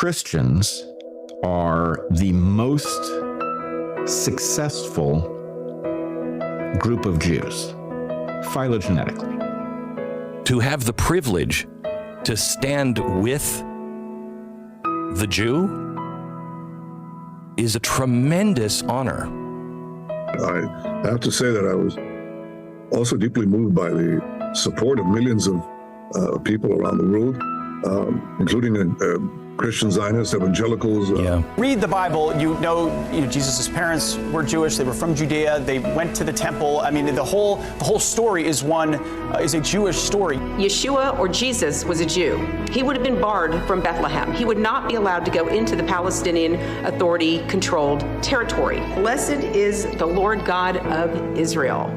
Christians are the most successful group of Jews, phylogenetically. To have the privilege to stand with the Jew is a tremendous honor. I have to say that I was also deeply moved by the support of millions of people around the world, including Christian Zionists, evangelicals. Read the Bible, you know Jesus' parents were Jewish, they were from Judea, they went to the temple. I mean, the whole story is a Jewish story. Yeshua, or Jesus, was a Jew. He would have been barred from Bethlehem. He would not be allowed to go into the Palestinian Authority-controlled territory. Blessed is the Lord God of Israel.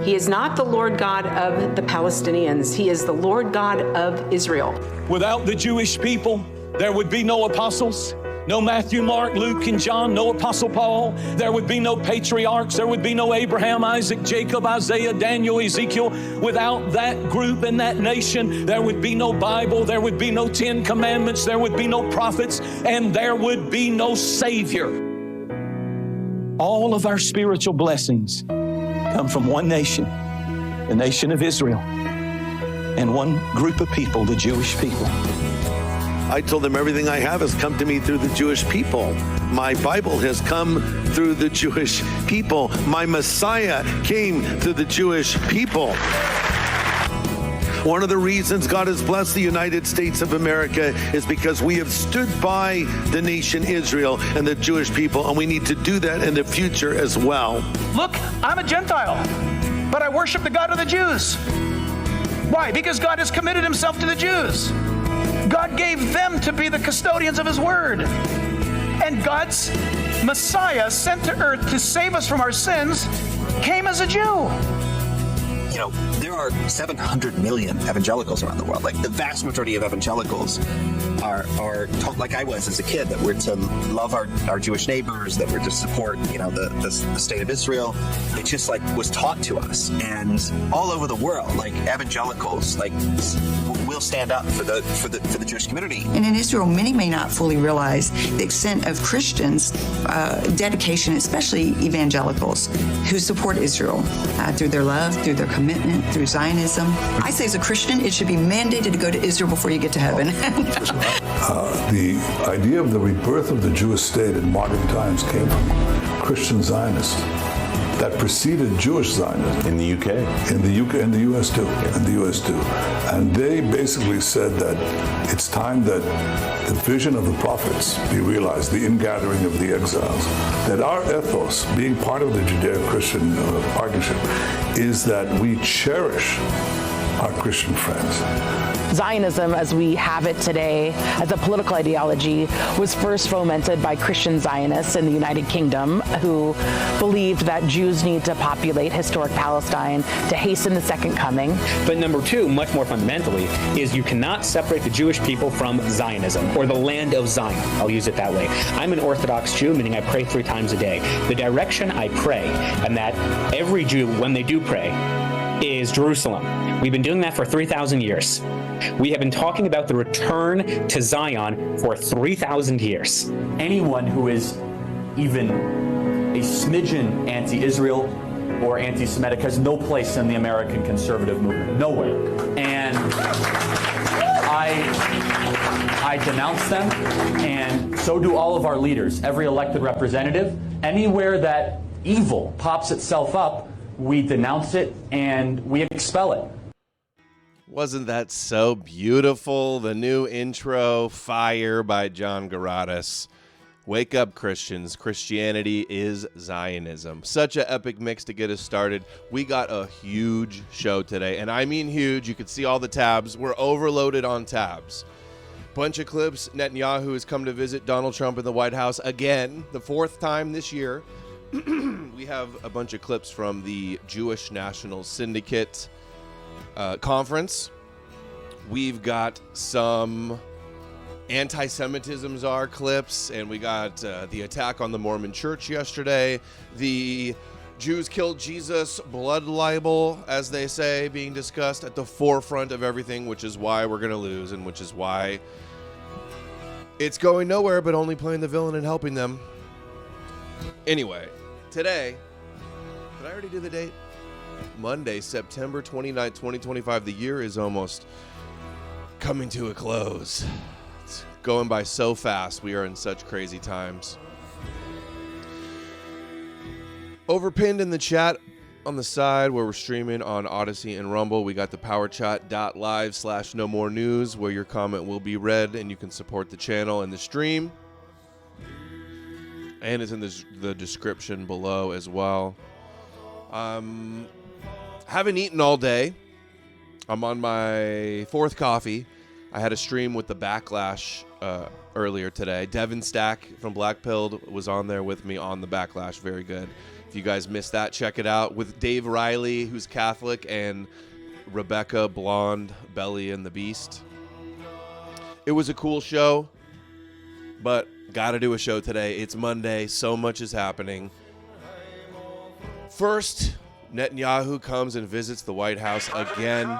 He is not the Lord God of the Palestinians. He is the Lord God of Israel. Without the Jewish people, there would be no apostles, no Matthew, Mark, Luke, and John, no Apostle Paul. There would be no patriarchs. There would be no Abraham, Isaac, Jacob, Isaiah, Daniel, Ezekiel. Without that group and that nation, there would be no Bible. There would be no 10 Commandments. There would be no prophets, and there would be no Savior. All of our spiritual blessings come from one nation, the nation of Israel, and one group of people, the Jewish people. I told them everything I have has come to me through the Jewish people. My Bible has come through the Jewish people. My Messiah came through the Jewish people. One of the reasons God has blessed the United States of America is because we have stood by the nation Israel and the Jewish people, and we need to do that in the future as well. Look, I'm a Gentile, but I worship the God of the Jews. Why? Because God has committed himself to the Jews. God gave them to be the custodians of his word. And God's Messiah, sent to earth to save us from our sins, came as a Jew. You know, there are 700 million evangelicals around the world. Like, the vast majority of evangelicals are taught, like I was as a kid, that we're to love our Jewish neighbors, that we're to support, the state of Israel. It just was taught to us. And all over the world, evangelicals, will stand up for the Jewish community. And in Israel, many may not fully realize the extent of Christians' dedication, especially evangelicals, who support Israel through their love, through their commitment, through Zionism. I say as a Christian, it should be mandated to go to Israel before you get to heaven. The idea of the rebirth of the Jewish state in modern times came from Christian Zionists that preceded Jewish Zionism. In the UK? In the UK, in the US too. In the US too. And they basically said that it's time that the vision of the prophets be realized, the ingathering of the exiles, that our ethos, being part of the Judeo-Christian partnership, is that we cherish our Christian friends. Zionism, as we have it today, as a political ideology, was first fomented by Christian Zionists in the United Kingdom, who believed that Jews need to populate historic Palestine to hasten the second coming. But number two, much more fundamentally, is you cannot separate the Jewish people from Zionism, or the land of Zion. I'll use it that way. I'm an Orthodox Jew, meaning I pray 3 times a day. The direction I pray, and that every Jew, when they do pray, is Jerusalem. We've been doing that for 3,000 years. We have been talking about the return to Zion for 3,000 years. Anyone who is even a smidgen anti-Israel or anti-Semitic has no place in the American conservative movement. Nowhere. And I denounce them, and so do all of our leaders, every elected representative. Anywhere that evil pops itself up, we denounce it and we expel it. Wasn't that so beautiful? The new intro, Fire by John Garadas. Wake up, Christians. Christianity is Zionism. Such an epic mix to get us started. We got a huge show today, and I mean huge. You can see all the tabs. We're overloaded on tabs. Bunch of clips. Netanyahu has come to visit Donald Trump in the White House again, the 4th time this year. We have a bunch of clips from the Jewish National Syndicate conference. We've got some Anti-Semitism Czar clips, and we got the attack on the Mormon Church yesterday, the Jews killed Jesus blood libel, as they say, being discussed at the forefront of everything, which is why we're going to lose, and which is why It's going nowhere, but only playing the villain and helping them. Anyway, today, did I already do the date? Monday, September 29th, 2025. The year is almost coming to a close. It's going by so fast. We are in such crazy times. Overpinned in the chat on the side where we're streaming on Odyssey and Rumble, we got the powerchat.live/no-more-news where your comment will be read and you can support the channel and the stream. And it's in the description below as well. Haven't eaten all day. I'm on my fourth coffee. I had a stream with the Backlash earlier today. Devin Stack from Black Pilled was on there with me on the Backlash. Very good. If you guys missed that, check it out with Dave Riley, who's Catholic, and Rebecca Blonde, Belly and the Beast. It was a cool show, but got to do a show today. It's Monday. So much is happening. First, Netanyahu comes and visits the White House again.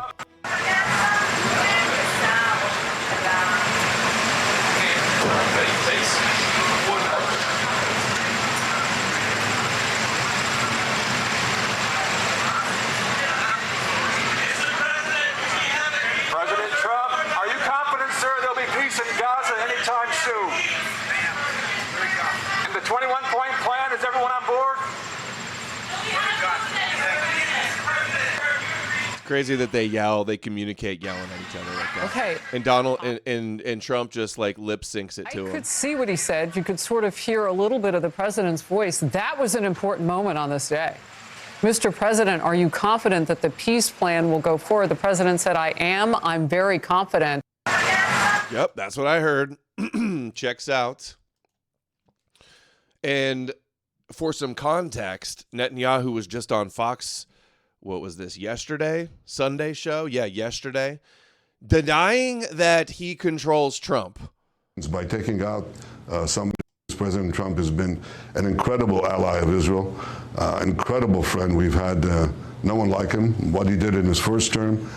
President Trump, are you confident, sir, there'll be peace in Gaza anytime soon? And the 21-point plan, is everyone on board? It's crazy that they communicate yelling at each other like that. Okay. And Donald and Trump just like lip syncs it to him. You could see what he said. You could sort of hear a little bit of the president's voice. That was an important moment on this day. Mr. President, are you confident that the peace plan will go forward? The president said, I am. I'm very confident. Yep, that's what I heard. Checks out. And for some context, Netanyahu was just on Fox, what was this, yesterday? Sunday show? Yeah, yesterday. Denying that he controls Trump. By taking out somebody, President Trump has been an incredible ally of Israel, incredible friend. We've had no one like him. What he did in his first term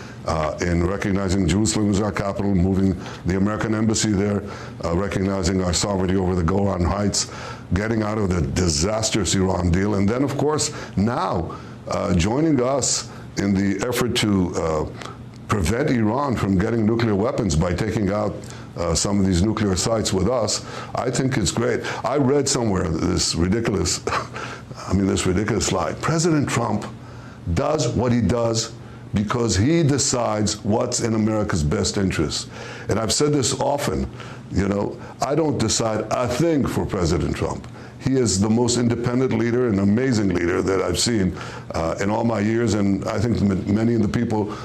in recognizing Jerusalem as our capital, moving the American embassy there, recognizing our sovereignty over the Golan Heights, getting out of the disastrous Iran deal, and then, of course, now joining us in the effort to prevent Iran from getting nuclear weapons by taking out some of these nuclear sites with us. I think it's great. I read somewhere this ridiculous, this ridiculous slide. President Trump does what he does because he decides what's in America's best interest. And I've said this often, I don't decide a thing for President Trump. He is the most independent leader, an amazing leader that I've seen in all my years, and I think many people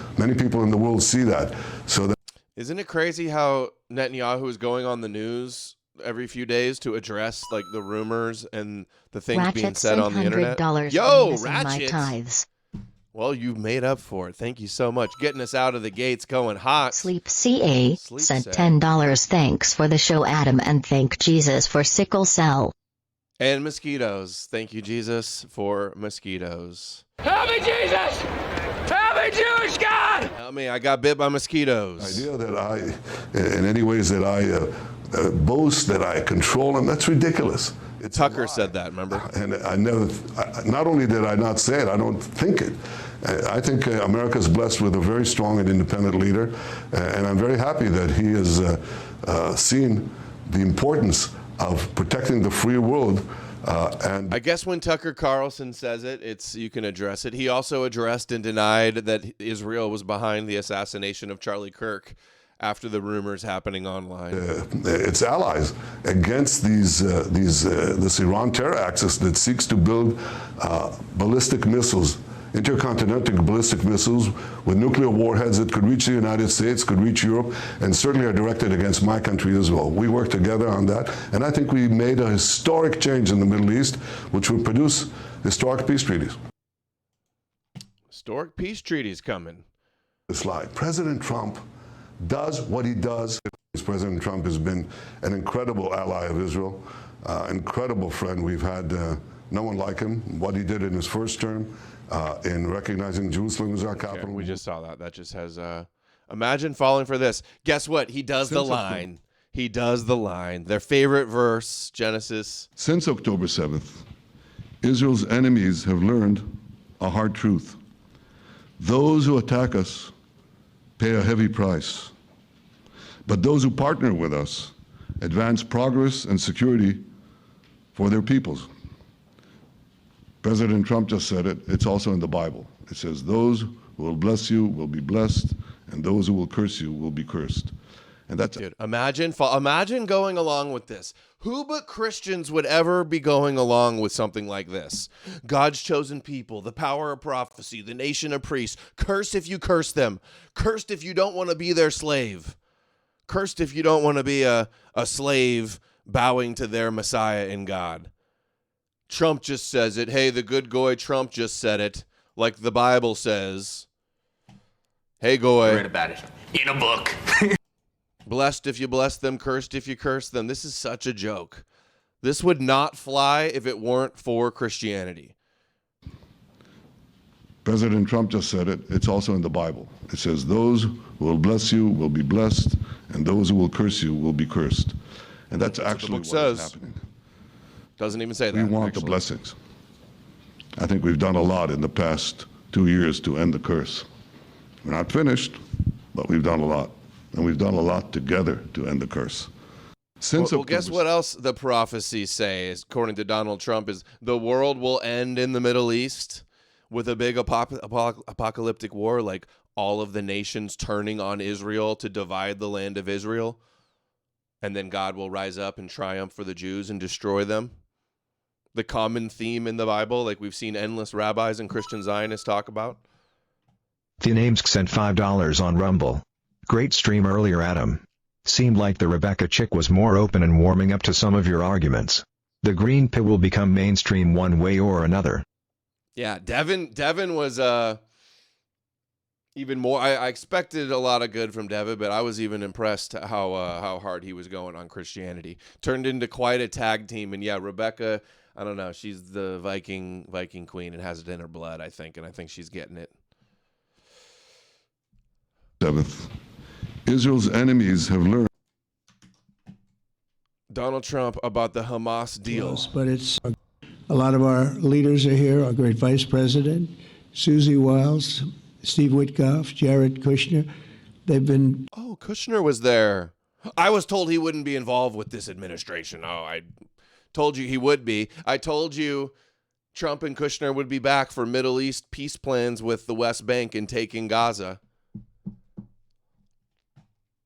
in the world see that. So Isn't it crazy how Netanyahu is going on the news every few days to address like the rumors and the things Ratchet being said on the internet? Yo, Ratchet! Well, you made up for it. Thank you so much. Getting us out of the gates going hot. Sleep CA sent $10. Thanks for the show, Adam, and thank Jesus for sickle cell. And mosquitoes. Thank you, Jesus, for mosquitoes. Help me, Jesus! Help me, Jewish God! Help me, I got bit by mosquitoes. The idea that I, in any ways that I boast, that I control him, that's ridiculous. Tucker said that, remember? And not only did I not say it, I don't think it. I think America is blessed with a very strong and independent leader, and I'm very happy that he has seen the importance of protecting the free world. And I guess when Tucker Carlson says it, you can address it. He also addressed and denied that Israel was behind the assassination of Charlie Kirk after the rumors happening online. Its allies against this Iran terror axis that seeks to build ballistic missiles, intercontinental ballistic missiles with nuclear warheads that could reach the United States, could reach Europe, and certainly are directed against my country as well. We worked together on that, and I think we made a historic change in the Middle East, which will produce historic peace treaties. Historic peace treaties coming. The slide. President Trump does what he does. President Trump has been an incredible ally of Israel, incredible friend. We've had no one like him. What he did in his first term in recognizing Jerusalem as our capital. We just saw that. That just has, imagine falling for this. Guess what? He does the line. he does the line. Their favorite verse, Genesis. Since October 7th, Israel's enemies have learned a hard truth. Those who attack us pay a heavy price. But those who partner with us advance progress and security for their peoples. President Trump just said it. It's also in the Bible. It says, those who will bless you will be blessed, and those who will curse you will be cursed. And that's Dude, imagine going along with this. Who but Christians would ever be going along with something like this? God's chosen people, the power of prophecy, the nation of priests. Cursed if you curse them. Cursed if you don't want to be their slave. Cursed if you don't want to be a slave bowing to their Messiah in God. Trump just says it. Hey, the good goy Trump just said it. Like the Bible says. Hey, goy. Read about it in a book. Blessed if you bless them, cursed if you curse them. This is such a joke. This would not fly if it weren't for Christianity. President Trump just said it. It's also in the Bible. It says, those who will bless you will be blessed, and those who will curse you will be cursed. And that's actually what is happening. Doesn't even say that. We want the blessings. I think we've done a lot in the past 2 years to end the curse. We're not finished, but we've done a lot. And we've done a lot together to end the curse. Well, guess what else the prophecies say, according to Donald Trump, is the world will end in the Middle East with a big apocalyptic war, like all of the nations turning on Israel to divide the land of Israel. And then God will rise up and triumph for the Jews and destroy them. The common theme in the Bible, like we've seen endless rabbis and Christian Zionists talk about. The names sent $5 on Rumble. Great stream earlier, Adam. Seemed like the Rebecca chick was more open and warming up to some of your arguments. The green pill will become mainstream one way or another. Yeah, Devin was even more. I expected a lot of good from Devin, but I was even impressed how hard he was going on Christianity. Turned into quite a tag team, and yeah, Rebecca, I don't know, she's the Viking queen and has it in her blood, I think, and I think she's getting it. 7th, Israel's enemies have learned. Donald Trump about the Hamas deal. But it's a lot of our leaders are here. Our great Vice President, Susie Wiles, Steve Witkoff, Jared Kushner. They've been. Oh, Kushner was there. I was told he wouldn't be involved with this administration. Oh, I told you he would be. I told you Trump and Kushner would be back for Middle East peace plans with the West Bank and taking Gaza.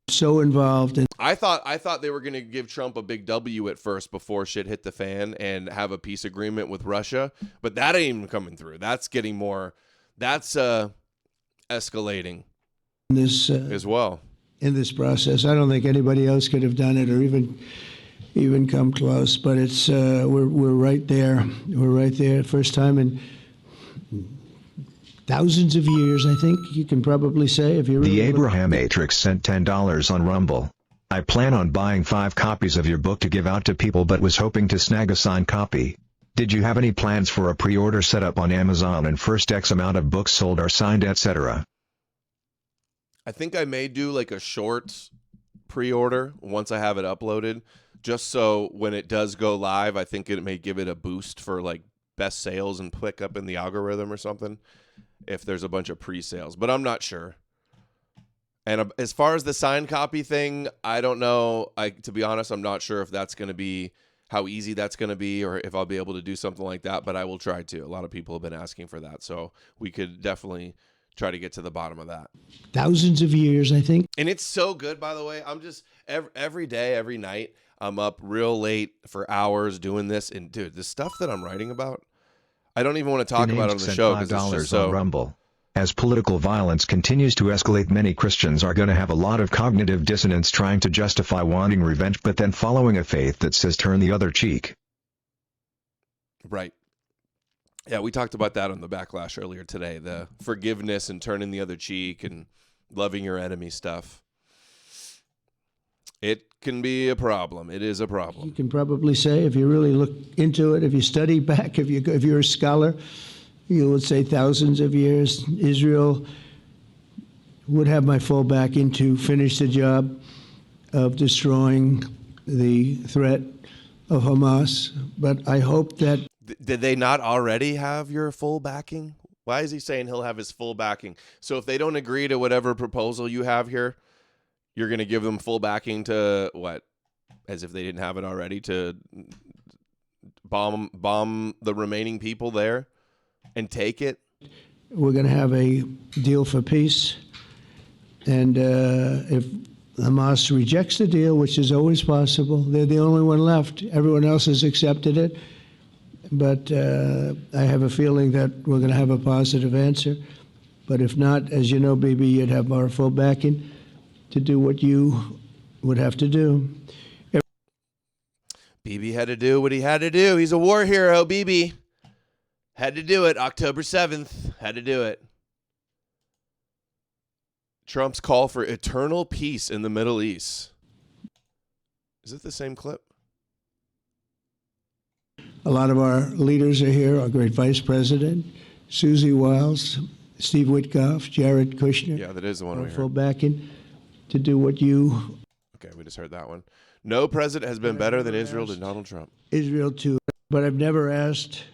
So involved in. I thought they were going to give Trump a big W at first before shit hit the fan and have a peace agreement with Russia, but that ain't even coming through. That's getting more. That's escalating. This as well. In this process, I don't think anybody else could have done it or even come close. But it's we're right there. We're right there. First time in thousands of years, I think you can probably say, if you really The Abraham Matrix sent $10 on Rumble. I plan on buying 5 copies of your book to give out to people, but was hoping to snag a signed copy. Did you have any plans for a pre-order setup on Amazon and first X amount of books sold are signed, etc.? I think I may do like a short pre-order once I have it uploaded, just so when it does go live, I think it may give it a boost for like best sales and pick up in the algorithm or something, if there's a bunch of pre-sales, but I'm not sure. And as far as the signed copy thing, I don't know. To be honest, I'm not sure if that's going to be, how easy that's going to be, or if I'll be able to do something like that, but I will try to. A lot of people have been asking for that, so we could definitely try to get to the bottom of that. thousands of years, I think. And it's so good, by the way. I'm just, every day, every night, I'm up real late for hours doing this. And dude, the stuff that I'm writing about, I don't even want to talk about it on the show because it's just so. On Rumble. As political violence continues to escalate, many Christians are going to have a lot of cognitive dissonance trying to justify wanting revenge but then following a faith that says turn the other cheek. Right. Yeah, we talked about that on the Backlash earlier today, the forgiveness and turning the other cheek and loving your enemy stuff. It can be a problem. It is a problem. You can probably say, if you really look into it, if you study back, if you're a scholar, you would say thousands of years. Israel would have my full backing to finish the job. of destroying the threat of Hamas. But I hope that... Did they not already have your full backing? Why is he saying he'll have his full backing? So if they don't agree to whatever proposal you have here, you're going to give them full backing to what? As if they didn't have it already, to bomb the remaining people there and take it? We're going to have a deal for peace. And if Hamas rejects the deal, which is always possible, they're the only one left. Everyone else has accepted it. But I have a feeling that we're going to have a positive answer. But if not, as you know, Bibi, you'd have our full backing to do what you would have to do. Bibi had to do what he had to do. He's a war hero, Bibi. Had to do it. October 7th. Had to do it. Trump's call for eternal peace in the Middle East. Is it the same clip? A lot of our leaders are here, our great Vice President, Susie Wiles, Steve Witkoff, Jared Kushner. Yeah, that is the one we full heard. backing to do what you... Okay, we just heard that one. No president has been better than Israel to Donald Trump. Israel to... But I've never asked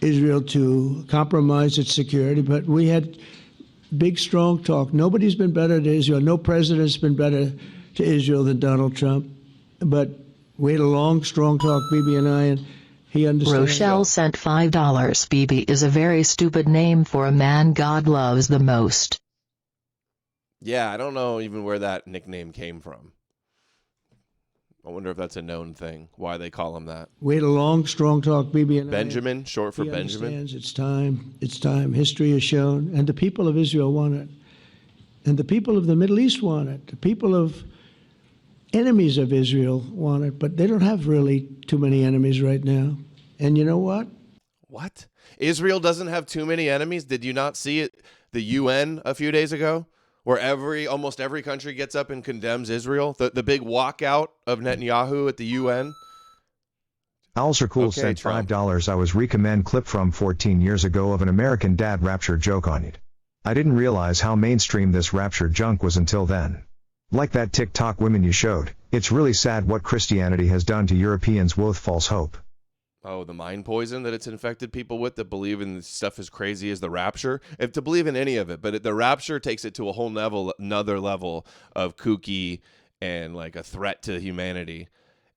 Israel to compromise its security, but we had big, strong talk. Nobody's been better to Israel. No president's been better to Israel than Donald Trump. But we had a long, strong talk, Bibi and I, and he understands. Rochelle sent $5. Bibi is a very stupid name for a man God loves the most. Yeah, I don't know even where that nickname came from. I wonder if that's a known thing, why they call him that. We had a long, strong talk, Bibi and Benjamin, I. short for He Benjamin. understands it's time. It's time. History has shown, and the people of Israel want it. And the people of the Middle East want it. The people of enemies of Israel want it, but they don't have really too many enemies right now. And you know what? What? Israel doesn't have too many enemies? Did you not see it? The UN a few days ago? Where almost every country gets up and condemns Israel. The big walkout of Netanyahu at the UN. Alzer Cool Okay, sent Trump. $5. I was recommend clip from 14 years ago of an American dad Rapture joke on it. I didn't realize how mainstream this Rapture junk was until then. Like that TikTok women you showed, it's really sad what Christianity has done to Europeans with false hope. Oh, the mind poison that it's infected people with that believe in stuff as crazy as the rapture. If to believe in any of it, but the rapture takes it to a whole another level of kooky and like a threat to humanity.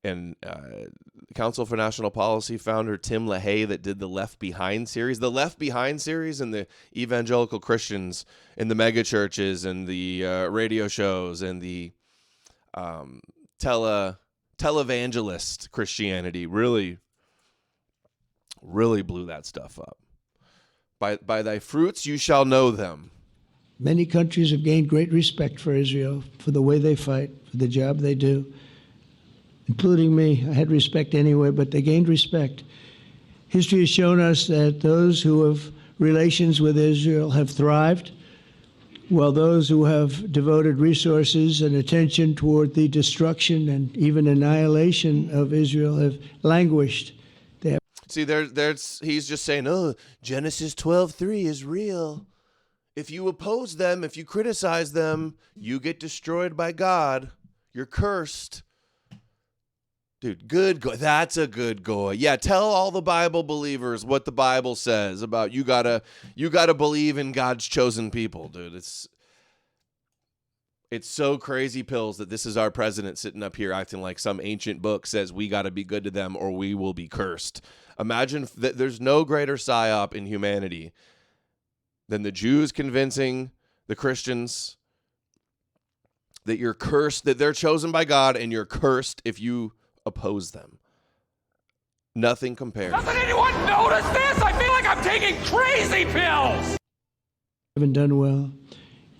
And Council for National Policy founder Tim LaHaye that did the Left Behind series. The Left Behind series and the evangelical Christians in the mega churches and the radio shows and the televangelist Christianity really blew that stuff up. By thy fruits you shall know them. Many countries have gained great respect for Israel, for the way they fight, for the job they do, including me. I had respect anyway, but they gained respect. History has shown us that those who have relations with Israel have thrived, while those who have devoted resources and attention toward the destruction and even annihilation of Israel have languished. See, he's just saying, oh, Genesis 12:3 is real. If you oppose them, if you criticize them, you get destroyed by God. You're cursed. Dude, good goy. That's a good goy. Yeah, tell all the Bible believers what the Bible says about you gotta believe in God's chosen people, dude. It's so crazy pills that this is our president sitting up here acting like some ancient book says we got to be good to them or we will be cursed. Imagine that there's no greater psyop in humanity than the Jews convincing the Christians that you're cursed, that they're chosen by God and you're cursed if you oppose them. Nothing compares. Doesn't anyone notice this? I feel like I'm taking crazy pills. Haven't done well.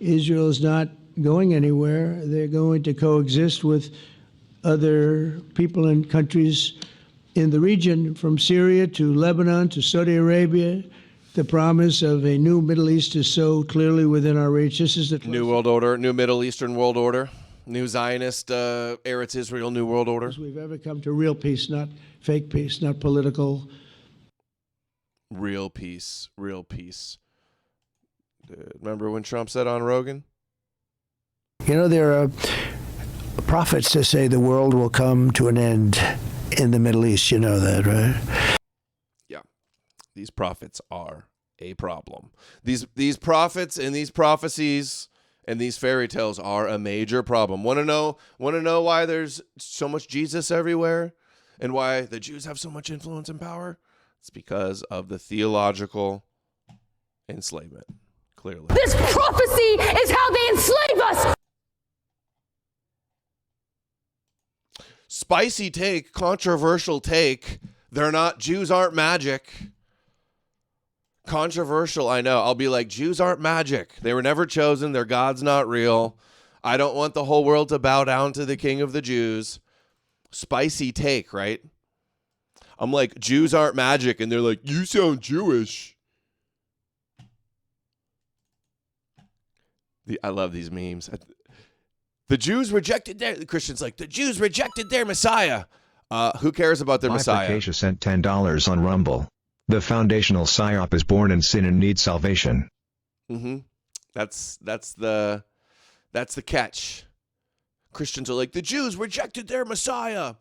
Israel is not going anywhere. They're going to coexist with other people and countries in the region, from Syria to Lebanon to Saudi Arabia. The promise of a new Middle East is so clearly within our reach. This is the New World Order, New Middle Eastern World Order, New Zionist, Eretz Israel, New World Order. We've ever come to real peace, not fake peace, not political. Real peace, real peace. Remember when Trump said on Rogan? You know, there are prophets that say the world will come to an end in the Middle East. You know that, right? Yeah. These prophets are a problem. These prophets and these prophecies and these fairy tales are a major problem. Want to know why there's so much Jesus everywhere and why the Jews have so much influence and power? It's because of the theological enslavement, clearly. This prophecy is how they enslave us. Spicy take, controversial take. Jews aren't magic. Controversial, I know. I'll be like, Jews aren't magic. They were never chosen. Their God's not real. I don't want the whole world to bow down to the King of the Jews. Spicy take, right? I'm like, Jews aren't magic. And they're like, you sound Jewish. I love these memes. The Jews rejected the Christians like, the Jews rejected their Messiah. Who cares about their Messiah? Acacia sent $10 on Rumble. The foundational psyop is born in sin and needs salvation. Mm-hmm. That's the catch. Christians are like, the Jews rejected their Messiah.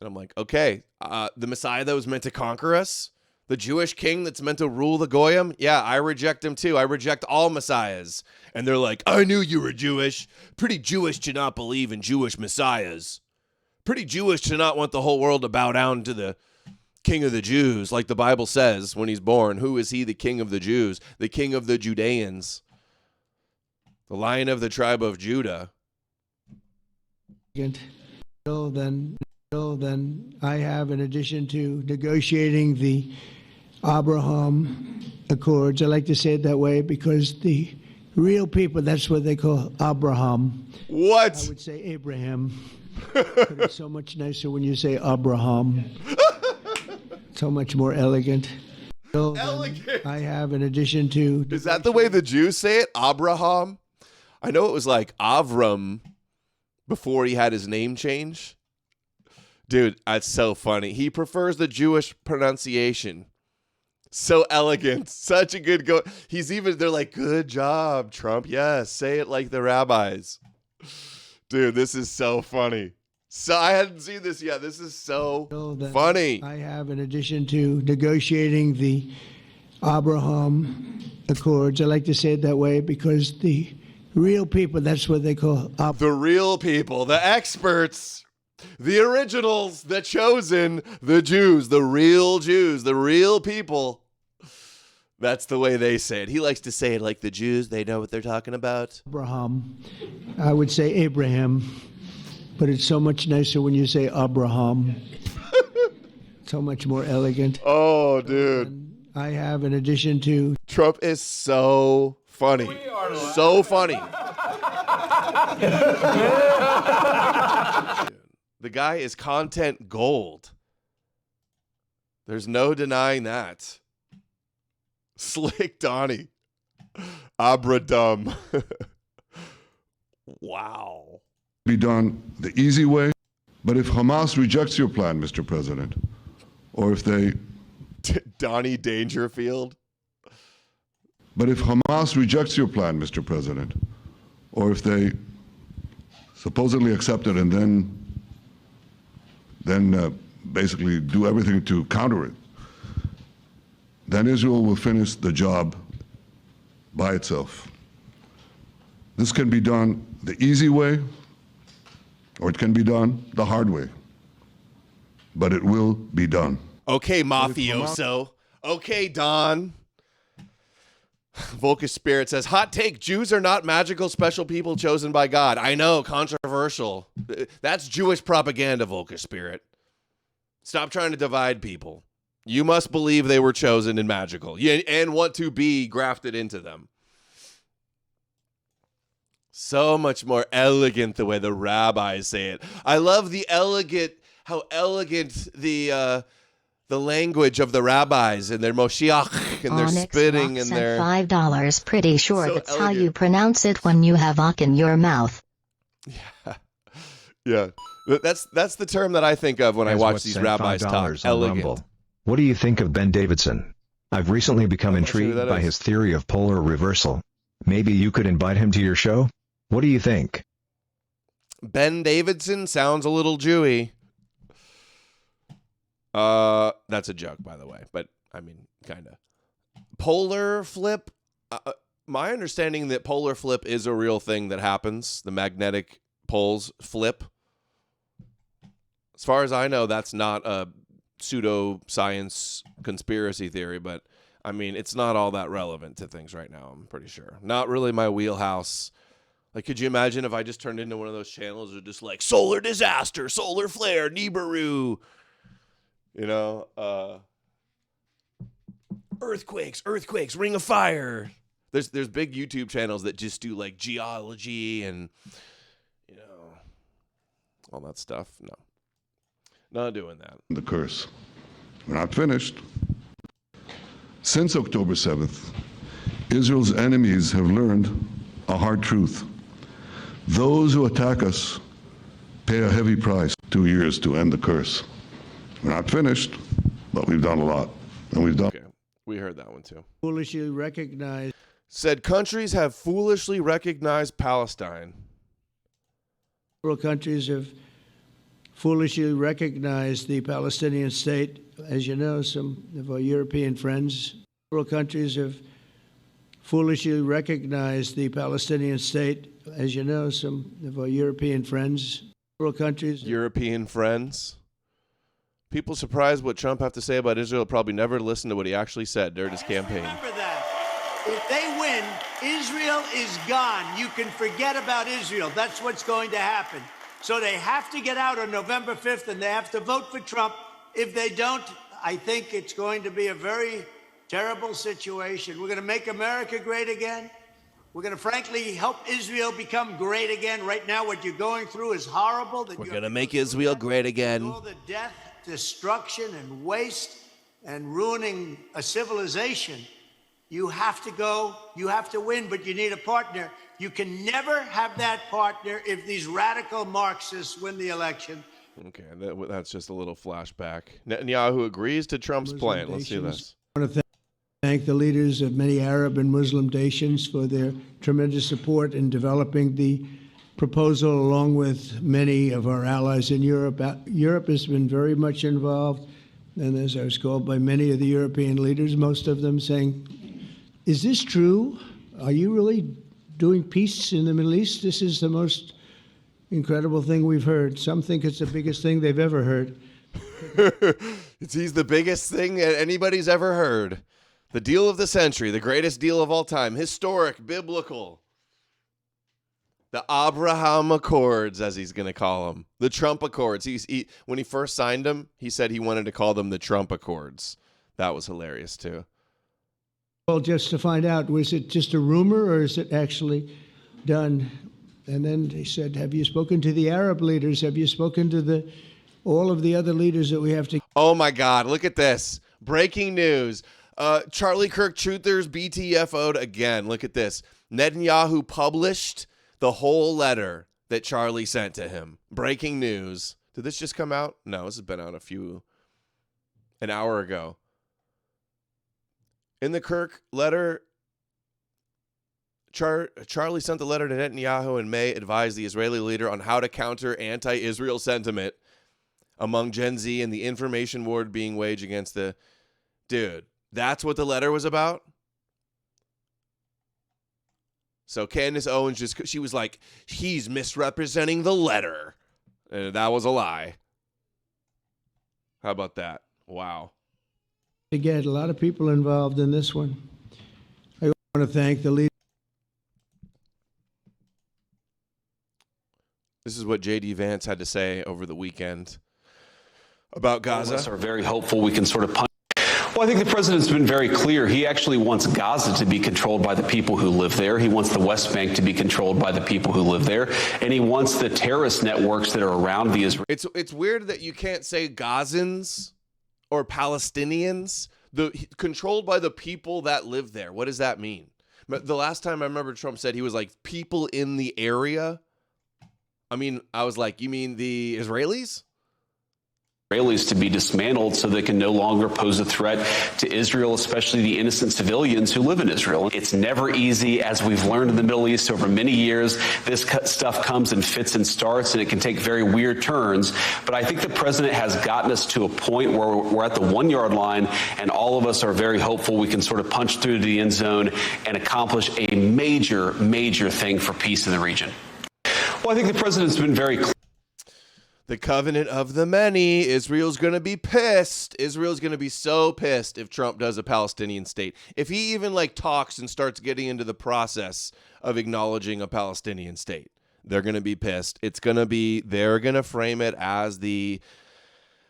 And I'm like, okay, the Messiah that was meant to conquer us, the Jewish king that's meant to rule the Goyim, yeah, I reject him too. I reject all messiahs. And they're like, I knew you were Jewish. Pretty Jewish to not believe in Jewish messiahs. Pretty Jewish to not want the whole world to bow down to the King of the Jews, like the Bible says when he's born. Who is he, the King of the Jews? The King of the Judeans. The Lion of the tribe of Judah. Then I have, in addition to negotiating the Abraham Accords, I like to say it that way because the real people, that's what they call Abraham. What? I would say Abraham. But it's so much nicer when you say Abraham. So much more elegant. Elegant. I have, in addition to... Is that the way the Jews say it? Abraham? I know it was like Avram before he had his name change. Dude, that's so funny. He prefers the Jewish pronunciation. So elegant. Such a good go. They're like, good job, Trump. Yes, say it like the rabbis. Dude, this is so funny. So I hadn't seen this yet. This is so funny. I have, in addition to negotiating the Abraham Accords, I like to say it that way because the real people, that's what they call the real people, the experts, the originals, the chosen, the Jews, the real people. That's the way they say it. He likes to say it like the Jews. They know what they're talking about. Abraham. I would say Abraham. But it's so much nicer when you say Abraham. So much more elegant. Oh, dude. I have, in addition to... Trump is so funny. So funny. The guy is content gold. There's no denying that. Slick Donnie. Abradum. Wow. Be done the easy way. But if Hamas rejects your plan, Mr. President, or if they... Donnie Dangerfield. But if Hamas rejects your plan, Mr. President, or if they supposedly accept it and then basically do everything to counter it, then Israel will finish the job by itself. This can be done the easy way, or it can be done the hard way. But it will be done. Okay, mafioso. Okay, Don. Volkish Spirit says, hot take, Jews are not magical special people chosen by God. I know, controversial. That's Jewish propaganda, Volkish Spirit. Stop trying to divide people. You must believe they were chosen and magical and want to be grafted into them. So much more elegant the way the rabbis say it. I love how elegant the language of the rabbis and their Moshiach and their spitting and their $5. Pretty sure so that's elegant. How you pronounce it when you have "ak" in your mouth. Yeah. That's the term that I think of when I watch these rabbis talk. Elegant. Rumble. What do you think of Ben Davidson? I've recently become intrigued by his theory of polar reversal. Maybe you could invite him to your show? What do you think? Ben Davidson sounds a little Jewy. That's a joke, by the way, but I mean, kind of. Polar flip. My understanding that polar flip is a real thing that happens. The magnetic poles flip. As far as I know, that's not a pseudoscience conspiracy theory, but I mean, it's not all that relevant to things right now, I'm pretty sure. Not really my wheelhouse. Like, could you imagine if I just turned into one of those channels that are just like, solar disaster, solar flare, Nibiru, you know, earthquakes, ring of fire. There's big YouTube channels that just do like geology and, you know, all that stuff. No, not doing that. The curse. We're not finished. Since October 7th, Israel's enemies have learned a hard truth. Those who attack us pay a heavy price. 2 years to end the curse. We're not finished, but we've done a lot. And we've done. Okay. We heard that one too. Foolishly recognized. Said countries have foolishly recognized Palestine. Several countries have foolishly recognized the Palestinian state. As you know, some of our European friends, several countries have foolishly recognized the Palestinian state. As you know, some of our European friends, several countries. European friends. People surprised what Trump have to say about Israel probably never listened to what he actually said during his campaign. Remember that. If they win, Israel is gone. You can forget about Israel. That's what's going to happen. So they have to get out on November 5th, and they have to vote for Trump. If they don't, I think it's going to be a very terrible situation. We're going to make America great again. We're going to, frankly, help Israel become great again. Right now, what you're going through is horrible. We're going to make Israel great again. All the death, destruction, and waste, and ruining a civilization. You have to go, you have to win, but you need a partner. You can never have that partner if these radical Marxists win the election. Okay, that's just a little flashback. Netanyahu agrees to Trump's plan. Let's see this. I want to thank the leaders of many Arab and Muslim nations for their tremendous support in developing the proposal, along with many of our allies in Europe. Europe has been very much involved, and as I was called by many of the European leaders, most of them saying, is this true? Are you really doing peace in the Middle East? This is the most incredible thing we've heard. Some think it's the biggest thing they've ever heard. He's the biggest thing anybody's ever heard. The deal of the century, the greatest deal of all time, historic, biblical. The Abraham Accords, as he's going to call them. The Trump Accords. When he first signed them, he said he wanted to call them the Trump Accords. That was hilarious, too. Well, just to find out, was it just a rumor or is it actually done? And then he said, have you spoken to the Arab leaders? Have you spoken to all of the other leaders that we have to? Oh, my God. Look at this. Breaking news. Charlie Kirk Truthers BTFO'd again. Look at this. Netanyahu published the whole letter that Charlie sent to him. Breaking news. Did this just come out? No, this has been out an hour ago. In the Kirk letter, Charlie sent the letter to Netanyahu in May, advised the Israeli leader on how to counter anti-Israel sentiment among Gen Z and the information war being waged against the... Dude, that's what the letter was about? So Candace Owens she was like, he's misrepresenting the letter. And that was a lie. How about that? Wow. Again, a lot of people involved in this one. I want to thank the leader. This is what J.D. Vance had to say over the weekend about Gaza. All of us are very hopeful we can sort of punch. Well, I think the president's been very clear. He actually wants Gaza to be controlled by the people who live there. He wants the West Bank to be controlled by the people who live there. And he wants the terrorist networks that are around the Israel. It's weird that you can't say Gazans or Palestinians, controlled by the people that live there. What does that mean? The last time I remember Trump said he was like, people in the area. I mean, I was like, you mean the Israelis? Israelis to be dismantled so they can no longer pose a threat to Israel, especially the innocent civilians who live in Israel. It's never easy, as we've learned in the Middle East over many years. This stuff comes in fits and starts, and it can take very weird turns. But I think the president has gotten us to a point where we're at the 1 yard line, and all of us are very hopeful we can sort of punch through to the end zone and accomplish a major, major thing for peace in the region. Well, I think the president's been very clear. The covenant of the many. Israel's going to be pissed. Israel's going to be so pissed if Trump does a Palestinian state. If he even talks and starts getting into the process of acknowledging a Palestinian state, they're going to be pissed. They're going to frame it as the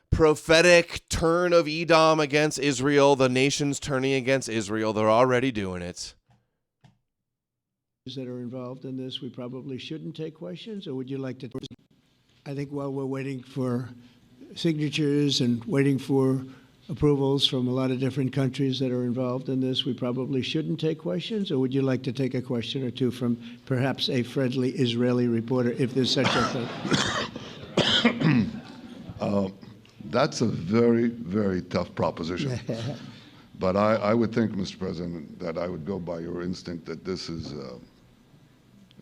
prophetic turn of Edom against Israel. The nation's turning against Israel. They're already doing it. That are involved in this, we probably shouldn't take questions, or would you like to? I think while we're waiting for signatures and waiting for approvals from a lot of different countries that are involved in this, we probably shouldn't take questions, or would you like to take a question or two from perhaps a friendly Israeli reporter, if there's such a thing? That's a very, very tough proposition. But I would think, Mr. President, that I would go by your instinct that this is,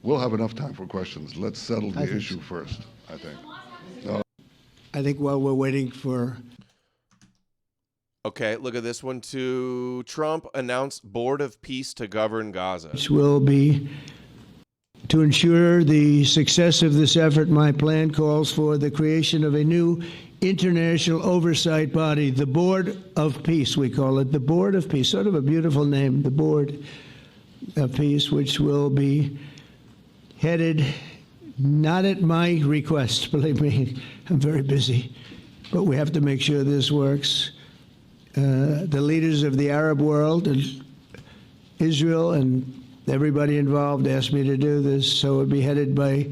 we'll have enough time for questions. Let's settle the issue first, I think. I think while we're waiting for... Okay, look at this one too. Trump announced Board of Peace to govern Gaza. Which will be to ensure the success of this effort. My plan calls for the creation of a new international oversight body, the Board of Peace, we call it, the Board of Peace, sort of a beautiful name, the Board of Peace, which will be headed, not at my request, believe me, I'm very busy, but we have to make sure this works. The leaders of the Arab world and Israel and everybody involved asked me to do this, so it would be headed by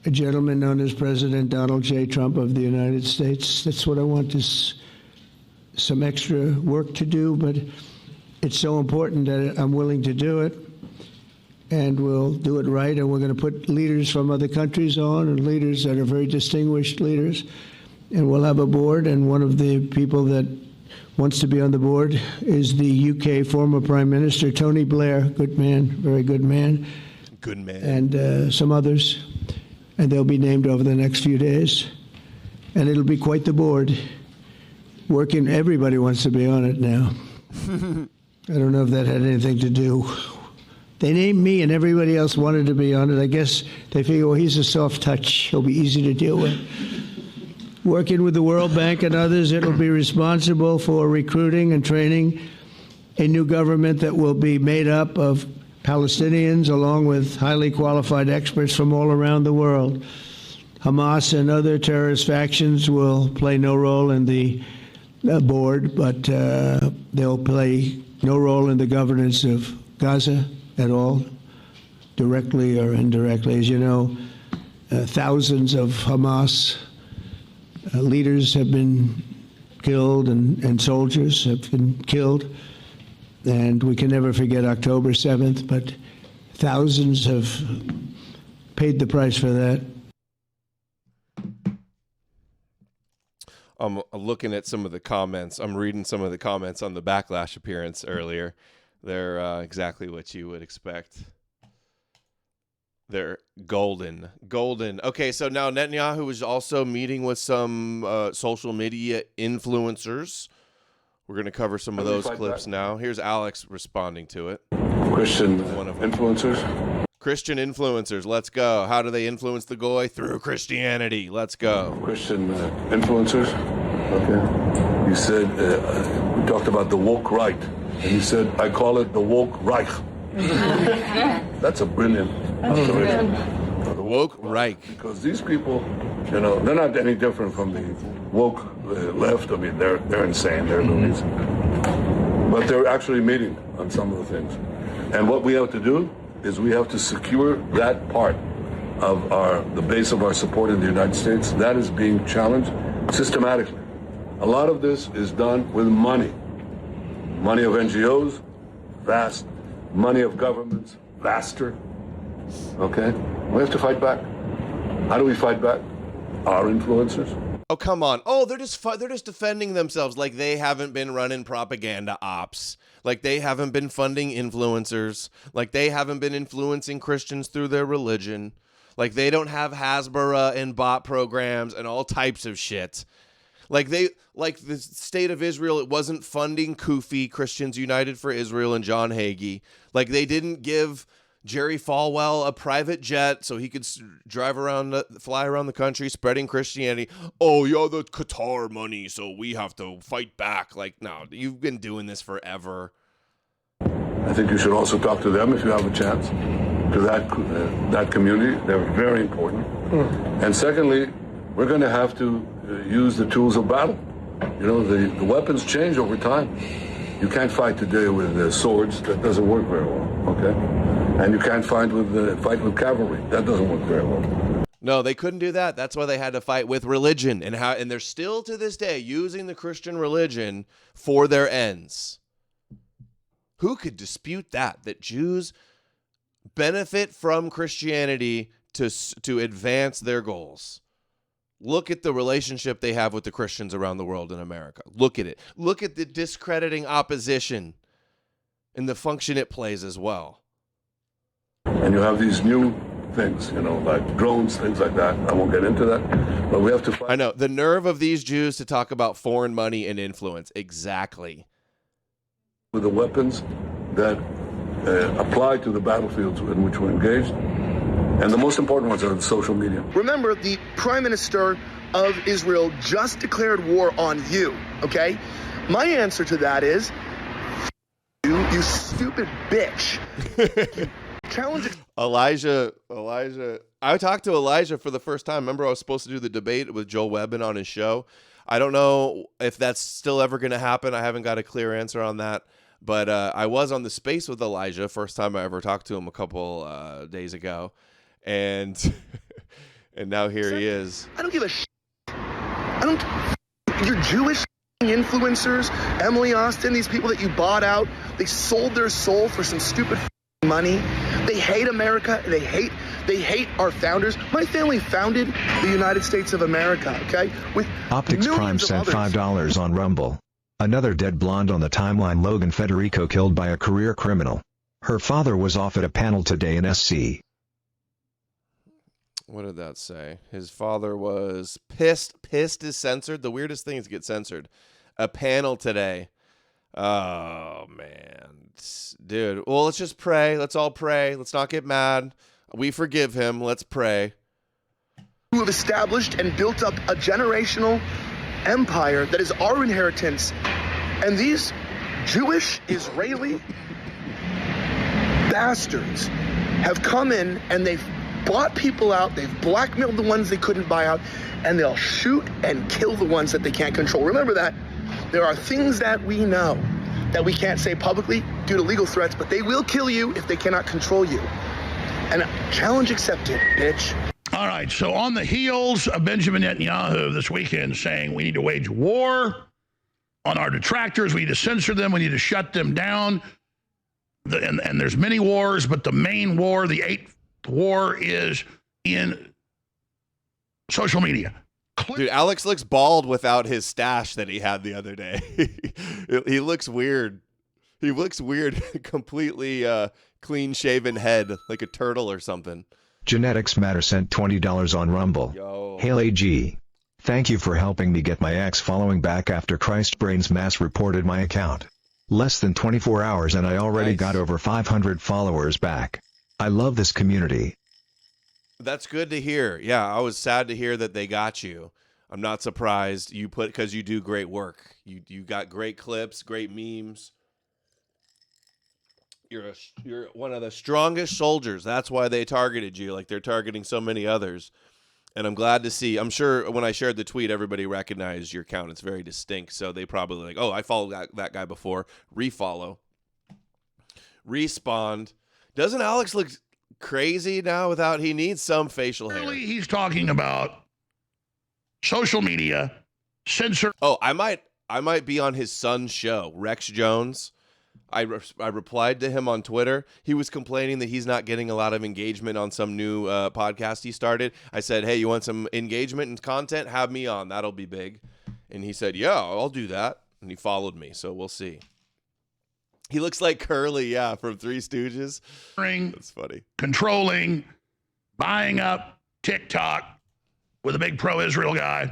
a gentleman known as President Donald J. Trump of the United States. That's what I want, is some extra work to do, but it's so important that I'm willing to do it, and we'll do it right, and we're going to put leaders from other countries on, and leaders that are very distinguished leaders, and we'll have a board, and one of the people that wants to be on the board is the UK former Prime Minister, Tony Blair, good man, very good man. Good man. And some others. And they'll be named over the next few days. And it'll be quite the board. Working, everybody wants to be on it now. I don't know if that had anything to do. They named me and everybody else wanted to be on it. I guess they figure, well, he's a soft touch. He'll be easy to deal with. Working with the World Bank and others, it'll be responsible for recruiting and training a new government that will be made up of Palestinians, along with highly qualified experts from all around the world. Hamas and other terrorist factions will play no role in the board, but they'll play no role in the governance of Gaza at all, directly or indirectly. As you know, thousands of Hamas leaders have been killed and soldiers have been killed. And we can never forget October 7th, but thousands have paid the price for that. I'm looking at some of the comments. I'm reading some of the comments on the Backlash appearance earlier. They're exactly what you would expect. They're golden. Golden. Okay, so now Netanyahu is also meeting with some social media influencers. We're going to cover some of those clips now. Here's Alex responding to it. Christian influencers? Christian influencers. Let's go. How do they influence the goy? Through Christianity. Let's go. Christian influencers? Okay. You said, we talked about the woke right. And you said, I call it the woke Reich. That's a brilliant observation. The woke Reich. Because these people, you know, they're not any different from the woke left. I mean, they're insane. They're loonies. But they're actually meeting on some of the things. And what we have to do is we have to secure that part of the base of our support in the United States. That is being challenged systematically. A lot of this is done with money. Money of NGOs, vast. Money of governments, vaster. Okay? We have to fight back. How do we fight back? Our influencers. Oh, come on. Oh, they're just defending themselves like they haven't been running propaganda ops, like they haven't been funding influencers, like they haven't been influencing Christians through their religion, like they don't have Hasbara and bot programs and all types of shit. Like the state of Israel, it wasn't funding Kufi, Christians United for Israel, and John Hagee. Like they didn't give Jerry Falwell a private jet so he could fly around the country spreading Christianity. Oh, yeah, the Qatar money, so we have to fight back. Like, no, you've been doing this forever. I think you should also talk to them if you have a chance, to that community. They're very important. And secondly, we're going to have to use the tools of battle. You know, the weapons change over time. You can't fight today with swords. That doesn't work very well, okay? And you can't fight with cavalry. That doesn't work very well. No, they couldn't do that. That's why they had to fight with religion, and they're still to this day using the Christian religion for their ends. Who could dispute that Jews benefit from Christianity to advance their goals? Look at the relationship they have with the Christians around the world in America. Look at it. Look at the discrediting opposition and the function it plays as well. And you have these new things, you know, like drones, things like that. I won't get into that, but we have to fight. I know. The nerve of these Jews to talk about foreign money and influence. Exactly. With the weapons that apply to the battlefields in which we're engaged. And the most important ones are the social media. Remember, the Prime Minister of Israel just declared war on you, okay? My answer to that is, you stupid bitch. Challenge Elijah. I talked to Elijah for the first time. Remember, I was supposed to do the debate with Joel Webbin on his show. I don't know if that's still ever going to happen. I haven't got a clear answer on that. But I was on the space with Elijah, first time I ever talked to him a couple days ago. And now here he is. I don't give a you're Jewish influencers, Emily Austin, these people that you bought out, they sold their soul for some stupid money. They hate America. They hate our founders. My family founded the United States of America, okay? With Optics Prime sent $5 on Rumble. Another dead blonde on the timeline. Logan Federico killed by a career criminal. Her father was off at a panel today in SC. What did that say? His father was pissed. Pissed is censored. The weirdest things get censored. A panel today. Oh, man. Dude. Well, let's just pray. Let's all pray. Let's not get mad. We forgive him. Let's pray. Who have established and built up a generational empire that is our inheritance. And these Jewish Israeli bastards have come in and they've bought people out, they've blackmailed the ones they couldn't buy out, and they'll shoot and kill the ones that they can't control. Remember that there are things that we know that we can't say publicly due to legal threats, but they will kill you if they cannot control you. And challenge accepted, bitch. All right, so on the heels of Benjamin Netanyahu this weekend saying we need to wage war on our detractors, we need to censor them, we need to shut them down, and there's many wars, but the main war, the eighth war, is in social media. Dude, Alex looks bald without his stash that he had the other day. He looks weird. He looks weird, completely clean-shaven head, like a turtle or something. Genetics Matter sent $20 on Rumble. Yo. Hail AG. Thank you for helping me get my ex following back after Christ Brains Mass reported my account. Less than 24 hours and I already got over 500 followers back. I love this community. That's good to hear. Yeah, I was sad to hear that they got you. I'm not surprised because you do great work. You got great clips, great memes. You're one of the strongest soldiers. That's why they targeted you, like they're targeting so many others. And I'm glad to see. I'm sure when I shared the tweet, everybody recognized your account. It's very distinct. So they probably like, oh, I followed that guy before. Refollow. Respawn. Doesn't Alex look crazy now without? He needs some facial hair. Really, he's talking about social media, censor. Oh, I might be on his son's show, Rex Jones. I replied to him on Twitter. He was complaining that he's not getting a lot of engagement on some new podcast he started. I said, hey, you want some engagement and content? Have me on. That'll be big. And he said, yeah, I'll do that. And he followed me, so we'll see. He looks like Curly, yeah, from Three Stooges. That's funny. Controlling, buying up TikTok with a big pro-Israel guy,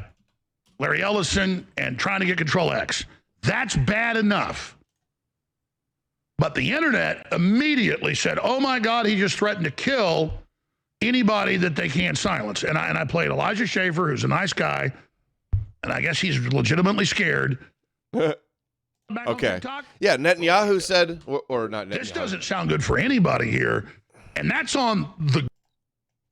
Larry Ellison, and trying to get Control X. That's bad enough. But the internet immediately said, oh my God, he just threatened to kill anybody that they can't silence. And I played Elijah Schaefer, who's a nice guy, and I guess he's legitimately scared. Okay. Yeah, Netanyahu said, or not Netanyahu. This doesn't sound good for anybody here. And that's on the...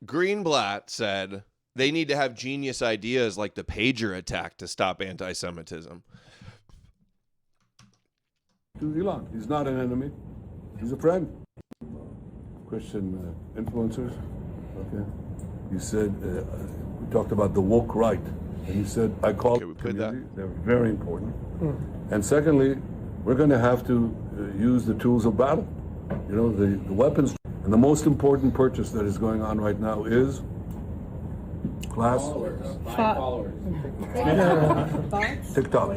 Greenblatt said they need to have genius ideas like the pager attack to stop anti-Semitism. To Elon, he's not an enemy. He's a friend. Christian influencers. Okay. You said, we talked about the woke right. And you said, I call community. They're very important. And secondly, we're going to have to use the tools of battle. You know, the weapons. And the most important purchase that is going on right now is class. Followers. TikTok.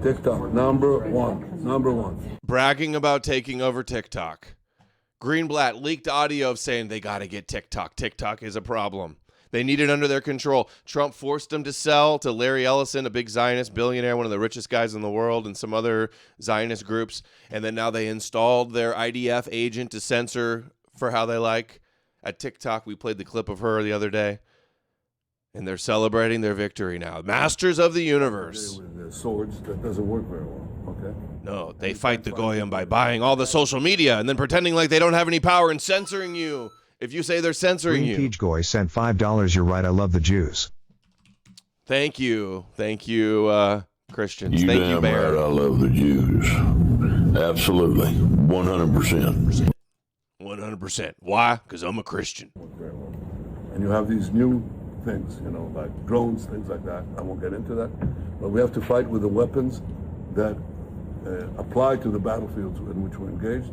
TikTok. Number one. Bragging about taking over TikTok. Greenblatt leaked audio of saying they got to get TikTok. TikTok is a problem. They need it under their control. Trump forced them to sell to Larry Ellison, a big Zionist billionaire, one of the richest guys in the world, and some other Zionist groups. And then now they installed their IDF agent to censor for how they like. At TikTok, we played the clip of her the other day. And they're celebrating their victory now. Masters of the universe. With their swords, that doesn't work very well, okay? No, they fight the Goyim by buying all the social media and then pretending like they don't have any power and censoring you. If you say they're censoring you. Peach Goy sent $5. You're right. I love the Jews. Thank you. Thank you, Christians. Thank you, damn Bear. right I love the Jews. Absolutely. 100%. 100%. Why? Because I'm a Christian. And you have these new things, you know, like drones, things like that. I won't get into that. But we have to fight with the weapons that apply to the battlefields in which we're engaged.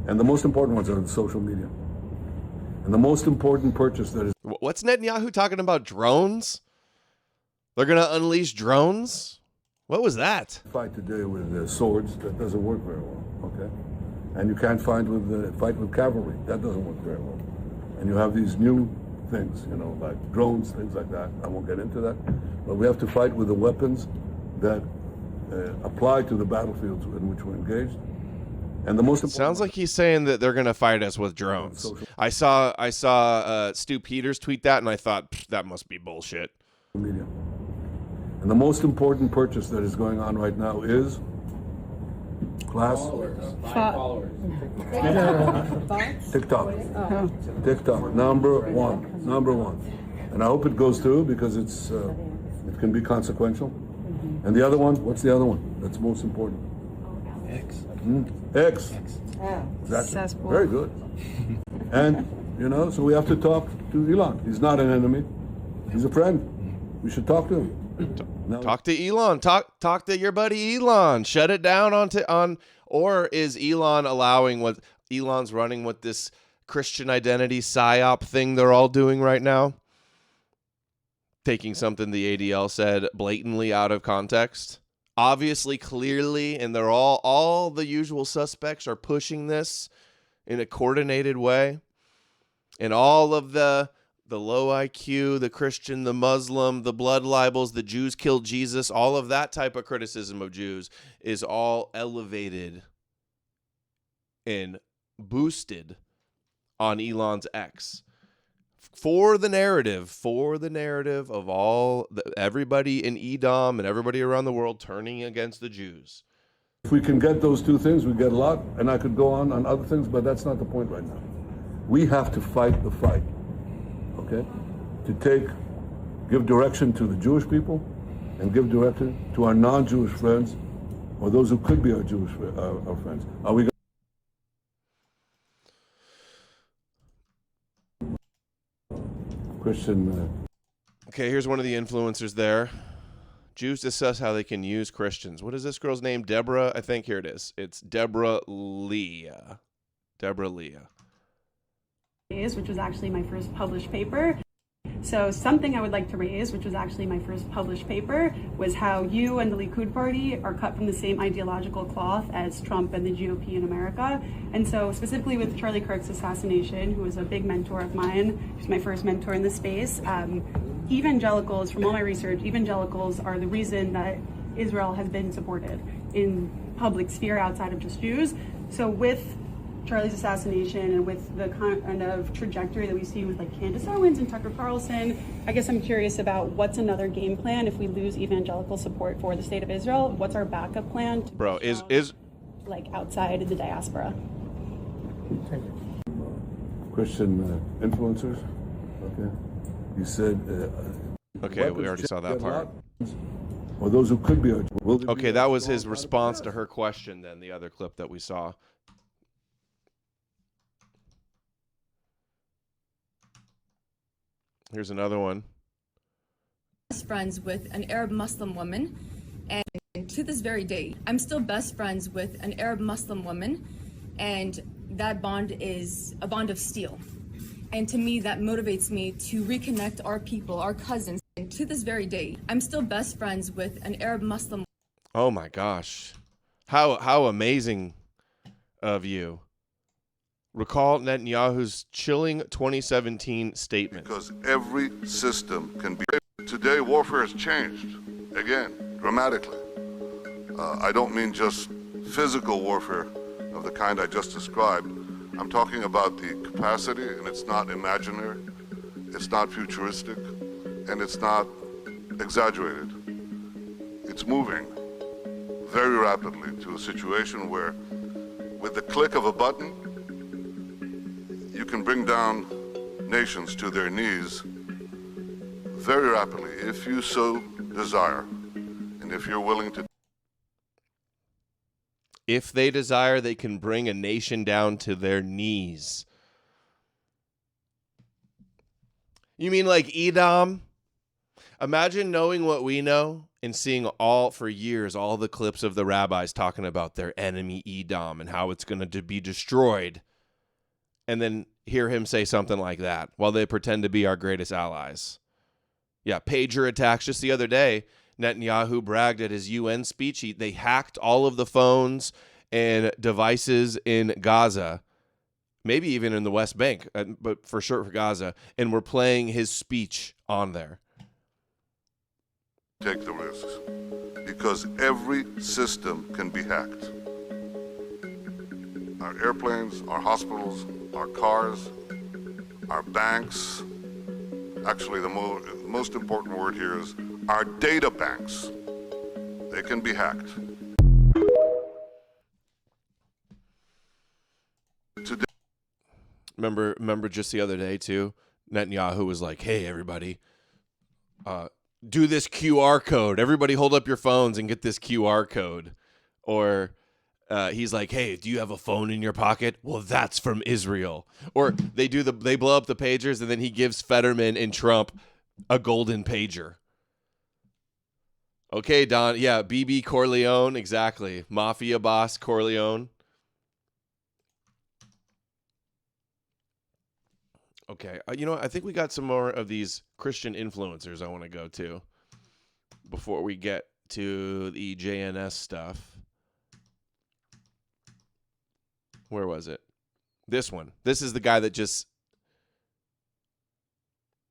And the most important ones are the social media. And the most important purchase that is... What's Netanyahu talking about? Drones? They're going to unleash drones? What was that? Fight today with swords, that doesn't work very well, okay? And you can't fight with cavalry, that doesn't work very well. And you have these new things, you know, like drones, things like that. I won't get into that. But we have to fight with the weapons that apply to the battlefields in which we're engaged. And the most important sounds like he's saying that they're going to fight us with drones. I saw Stu Peters tweet that, and I thought that must be bullshit. Media. And the most important purchase that is going on right now is class. Followers. TikTok. TikTok. Number one. And I hope it goes through because it can be consequential. And the other one, what's the other one? That's most important. X. That's very good. And, you know, so we have to talk to Elon. He's not an enemy. He's a friend. We should talk to him. Talk to Elon. Talk to your buddy Elon. Shut it down on. Or is Elon allowing what Elon's running with this Christian identity psyop thing they're all doing right now? Taking something the ADL said blatantly out of context. Obviously, clearly, and they're all the usual suspects are pushing this in a coordinated way. And all of the low IQ, the Christian, the Muslim, the blood libels, the Jews killed Jesus, all of that type of criticism of Jews is all elevated and boosted on Elon's X. For the narrative of everybody in Edom and everybody around the world turning against the Jews. If we can get those two things, we get a lot. And I could go on other things, but that's not the point right now. We have to fight the fight, okay? To give direction to the Jewish people and give direction to our non-Jewish friends or those who could be our Jewish our friends. Are we Christian? Okay, here's one of the influencers there. Jews discuss how they can use Christians. What is this girl's name? Deborah? I think here it is. It's Deborah Leah. Deborah Leah. Which was actually my first published paper. So something I would like to raise, which was actually my first published paper, was how you and the Likud party are cut from the same ideological cloth as Trump and the GOP in America. And so specifically with Charlie Kirk's assassination, who was a big mentor of mine, who's my first mentor in this space, evangelicals, from all my research, evangelicals are the reason that Israel has been supported in public sphere outside of just Jews. So with Charlie's assassination and with the kind of trajectory that we see with like Candace Owens and Tucker Carlson, I guess I'm curious about what's another game plan if we lose evangelical support for the state of Israel. What's our backup plan? Bro, is like outside of the diaspora? Christian influencers. Okay, you said. Okay, we already saw that part. Or those who could be. Okay, that was his response to her question. Then the other clip that we saw. Here's another one. Best friends with an Arab Muslim woman, and to this very day, I'm still best friends with an Arab Muslim woman, and that bond is a bond of steel. And to me, that motivates me to reconnect our people, our cousins. And to this very day, I'm still best friends with an Arab Muslim. Oh my gosh, how amazing of you. Recall Netanyahu's chilling 2017 statement. Because every system can be. Today, warfare has changed, again, dramatically. I don't mean just physical warfare of the kind I just described. I'm talking about the capacity, and it's not imaginary, it's not futuristic, and it's not exaggerated. It's moving very rapidly to a situation where, with the click of a button, you can bring down nations to their knees very rapidly if you so desire, and if you're willing to. If they desire, they can bring a nation down to their knees. You mean like Edom? Imagine knowing what we know and seeing for years all the clips of the rabbis talking about their enemy Edom and how it's going to be destroyed. And then hear him say something like that while they pretend to be our greatest allies. Yeah, pager attacks. Just the other day, Netanyahu bragged at his UN speech. They hacked all of the phones and devices in Gaza, maybe even in the West Bank, but for sure for Gaza, and we're playing his speech on there. Take the risks, because every system can be hacked. Our airplanes, our hospitals, our cars, our banks. Actually, the most important word here is our data banks. They can be hacked. Today. Remember just the other day too, Netanyahu was like, "Hey, everybody, do this QR code. Everybody hold up your phones and get this QR code." Or he's like, "Hey, do you have a phone in your pocket? Well, that's from Israel." Or they blow up the pagers, and then he gives Fetterman and Trump a golden pager. Okay, Don. Yeah, BB Corleone, exactly. Mafia boss Corleone. Okay, I think we got some more of these Christian influencers I want to go to before we get to the JNS stuff. Where was it? This one. This is the guy that just...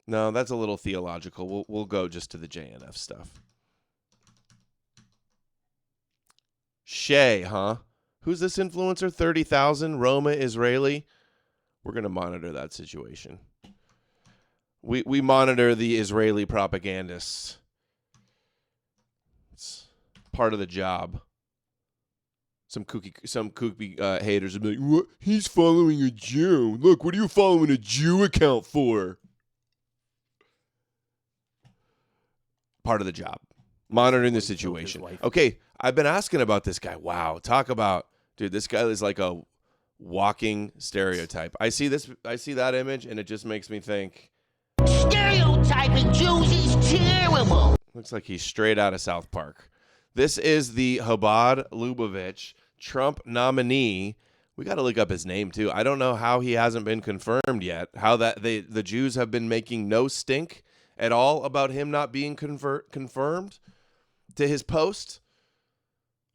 No, that's a little theological. We'll go just to the JNF stuff. Shay, huh? Who's this influencer? 30,000, Roma, Israeli. We're going to monitor that situation. We monitor the Israeli propagandists. It's part of the job. Some kooky haters will be like, "What? He's following a Jew. Look, what are you following a Jew account for?" Part of the job. Monitoring the situation. Okay, I've been asking about this guy. Wow, talk about, dude, this guy is like a walking stereotype. I see that image, and it just makes me think, Stereotyping Jews is terrible. Looks like he's straight out of South Park. This is the Chabad Lubavitch Trump nominee. We got to look up his name, too. I don't know how he hasn't been confirmed yet, how that the Jews have been making no stink at all about him not being confirmed to his post.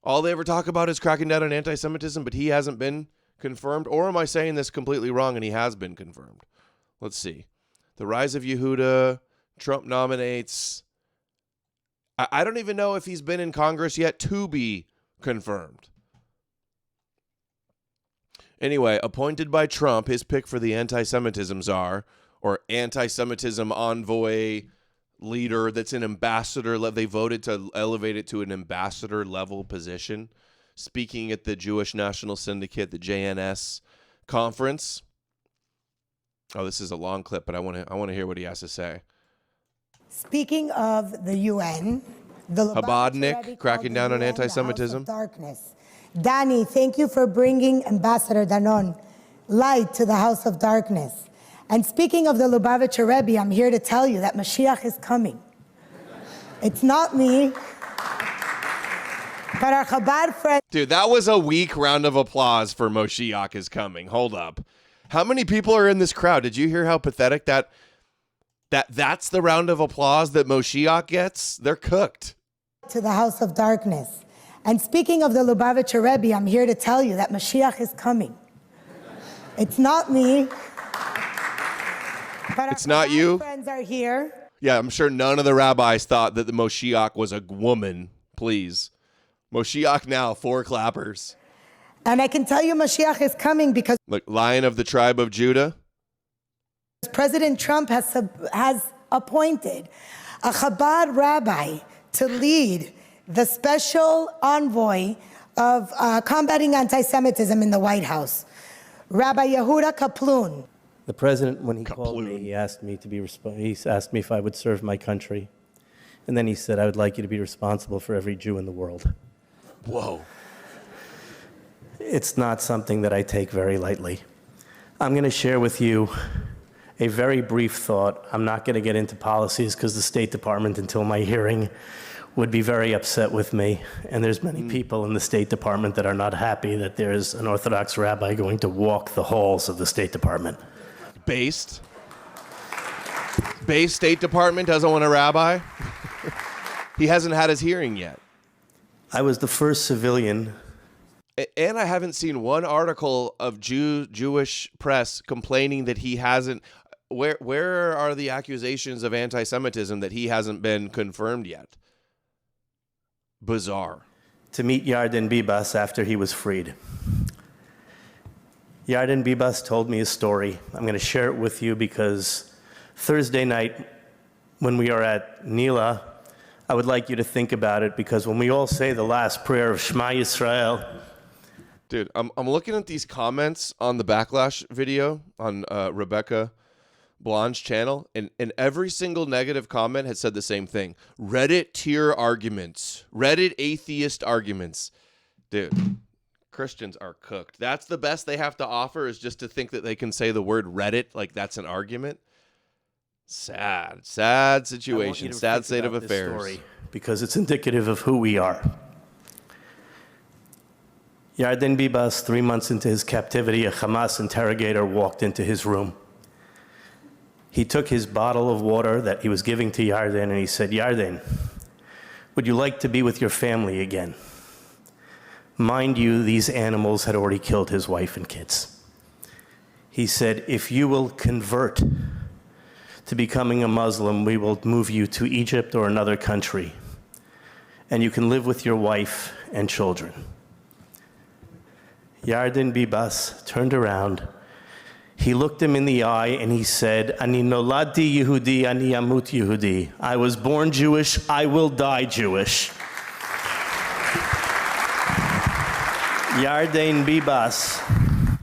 All they ever talk about is cracking down on anti-Semitism, but he hasn't been confirmed. Or am I saying this completely wrong and he has been confirmed? Let's see. The Rise of Yehuda, Trump nominates. I don't even know if he's been in Congress yet to be confirmed. Anyway, appointed by Trump, his pick for the anti-Semitism czar, or anti-Semitism envoy leader that's an ambassador. They voted to elevate it to an ambassador level position. Speaking at the Jewish National Syndicate, the JNS conference. Oh, this is a long clip, but I want to hear what he has to say. Speaking of the UN, the Chabadnik cracking down on anti-Semitism. Darkness. Danny, thank you for bringing Ambassador Danon light to the House of Darkness. And speaking of the Lubavitcher Rebbe, I'm here to tell you that Mashiach is coming. It's not me, but our Chabad friends. Dude, that was a weak round of applause for Moshiach is coming. Hold up. How many people are in this crowd? Did you hear how pathetic that's the round of applause that Moshiach gets? They're cooked. To the House of Darkness. And speaking of the Lubavitcher Rebbe, I'm here to tell you that Mashiach is coming. It's not me, but it's not you. Friends are here. Yeah, I'm sure none of the rabbis thought that the Moshiach was a woman. Please. Moshiach now, 4 clappers. And I can tell you Mashiach is coming because Look, Lion of the tribe of Judah. President Trump has appointed a Chabad rabbi to lead the special envoy of combating anti-Semitism in the White House, Rabbi Yehuda Kaplun. The president, when he called me, he asked me if I would serve my country. And then he said, I would like you to be responsible for every Jew in the world. Whoa. It's not something that I take very lightly. I'm going to share with you a very brief thought. I'm not going to get into policies because the State Department, until my hearing, would be very upset with me. And there's many people in the State Department that are not happy that there's an Orthodox rabbi going to walk the halls of the State Department. Based State Department doesn't want a rabbi? He hasn't had his hearing yet. I was the first civilian. And I haven't seen one article of Jewish press complaining that he hasn't. Where are the accusations of anti-Semitism that he hasn't been confirmed yet? Bizarre. To meet Yarden Bibas after he was freed. Yarden Bibas told me a story. I'm going to share it with you because Thursday night when we are at Nila, I would like you to think about it because when we all say the last prayer of Shema Yisrael. Dude, I'm looking at these comments on the Backlash video on Rebecca Blonde's channel, and every single negative comment had said the same thing. Reddit tier arguments. Reddit atheist arguments. Dude, Christians are cooked. That's the best they have to offer is just to think that they can say the word Reddit like that's an argument. Sad situation. Sad state of affairs. Story because it's indicative of who we are. Yarden Bibas, 3 months into his captivity, a Hamas interrogator walked into his room. He took his bottle of water that he was giving to Yarden and he said, Yarden, would you like to be with your family again? Mind you, these animals had already killed his wife and kids. He said, if you will convert to becoming a Muslim, we will move you to Egypt or another country, and you can live with your wife and children. Yarden Bibas turned around. He looked him in the eye and he said, Ani noladi Yehudi, ani amut Yehudi. I was born Jewish, I will die Jewish. Yarden Bibas.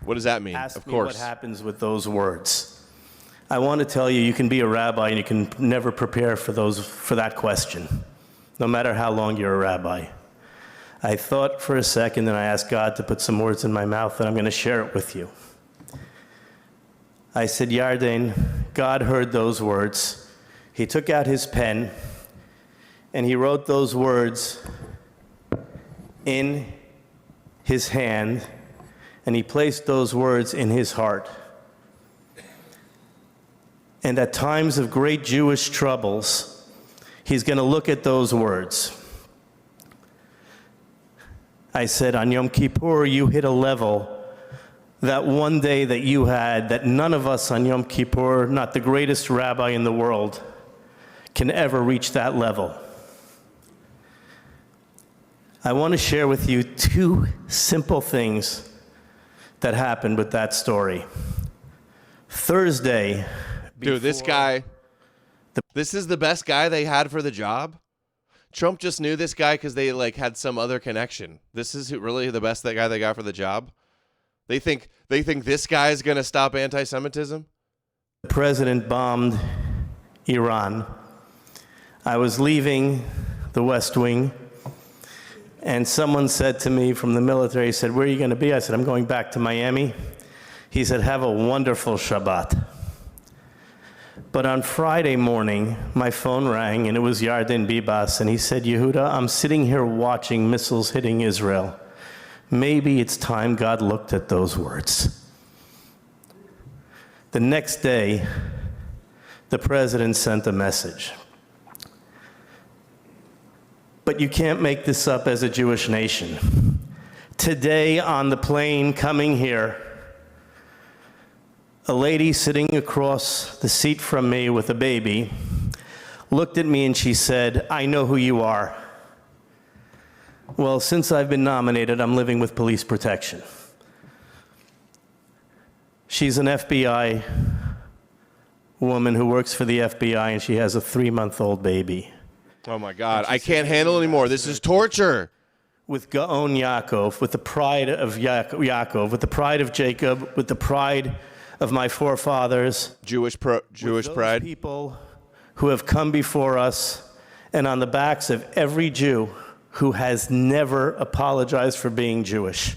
What does that mean? Ask me what happens with those words. I want to tell you, you can be a rabbi and you can never prepare for that question, no matter how long you're a rabbi. I thought for a second and I asked God to put some words in my mouth and I'm going to share it with you. I said, Yarden, God heard those words. He took out his pen and he wrote those words in his hand, and he placed those words in his heart. And at times of great Jewish troubles, he's going to look at those words. I said, on Yom Kippur, you hit a level that one day that you had, that none of us on Yom Kippur, not the greatest rabbi in the world, can ever reach that level. I want to share with you two simple things that happened with that story. Thursday, dude, this guy, this is the best guy they had for the job. Trump just knew this guy because they like had some other connection. This is really the best guy they got for the job. They think this guy is going to stop anti-Semitism. The president bombed Iran. I was leaving the West Wing, and someone said to me from the military, said, where are you going to be? I said, I'm going back to Miami. He said, have a wonderful Shabbat. But on Friday morning, my phone rang, and it was Yarden Bibas, and he said, Yehuda, I'm sitting here watching missiles hitting Israel. Maybe it's time God looked at those words. The next day, the president sent a message. But you can't make this up as a Jewish nation. Today on the plane coming here, a lady sitting across the seat from me with a baby looked at me and she said, I know who you are. Well, since I've been nominated, I'm living with police protection. She's an FBI woman who works for the FBI, and she has a 3-month-old baby. Oh my God, I can't handle anymore. This is torture. With Gaon Yaakov, with the pride of Yaakov, with the pride of Jacob, with the pride of my forefathers. Jewish pride. People who have come before us, and on the backs of every Jew who has never apologized for being Jewish.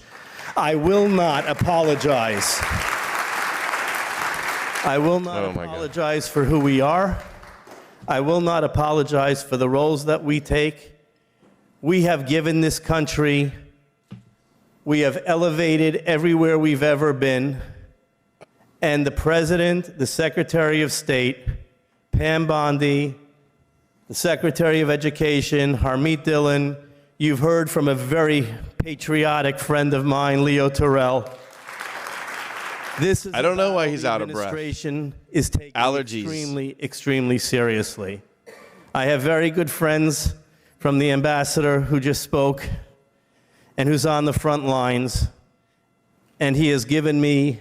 I will not apologize. I will not apologize for who we are. I will not apologize for the roles that we take. We have given this country, we have elevated everywhere we've ever been. And the President, the Secretary of State, Pam Bondi, the Secretary of Education, Harmeet Dillon, you've heard from a very patriotic friend of mine, Leo Terrell. This is I don't know why he's out of breath. Administration is taking allergies extremely seriously. I have very good friends from the ambassador who just spoke and who's on the front lines, and he has given me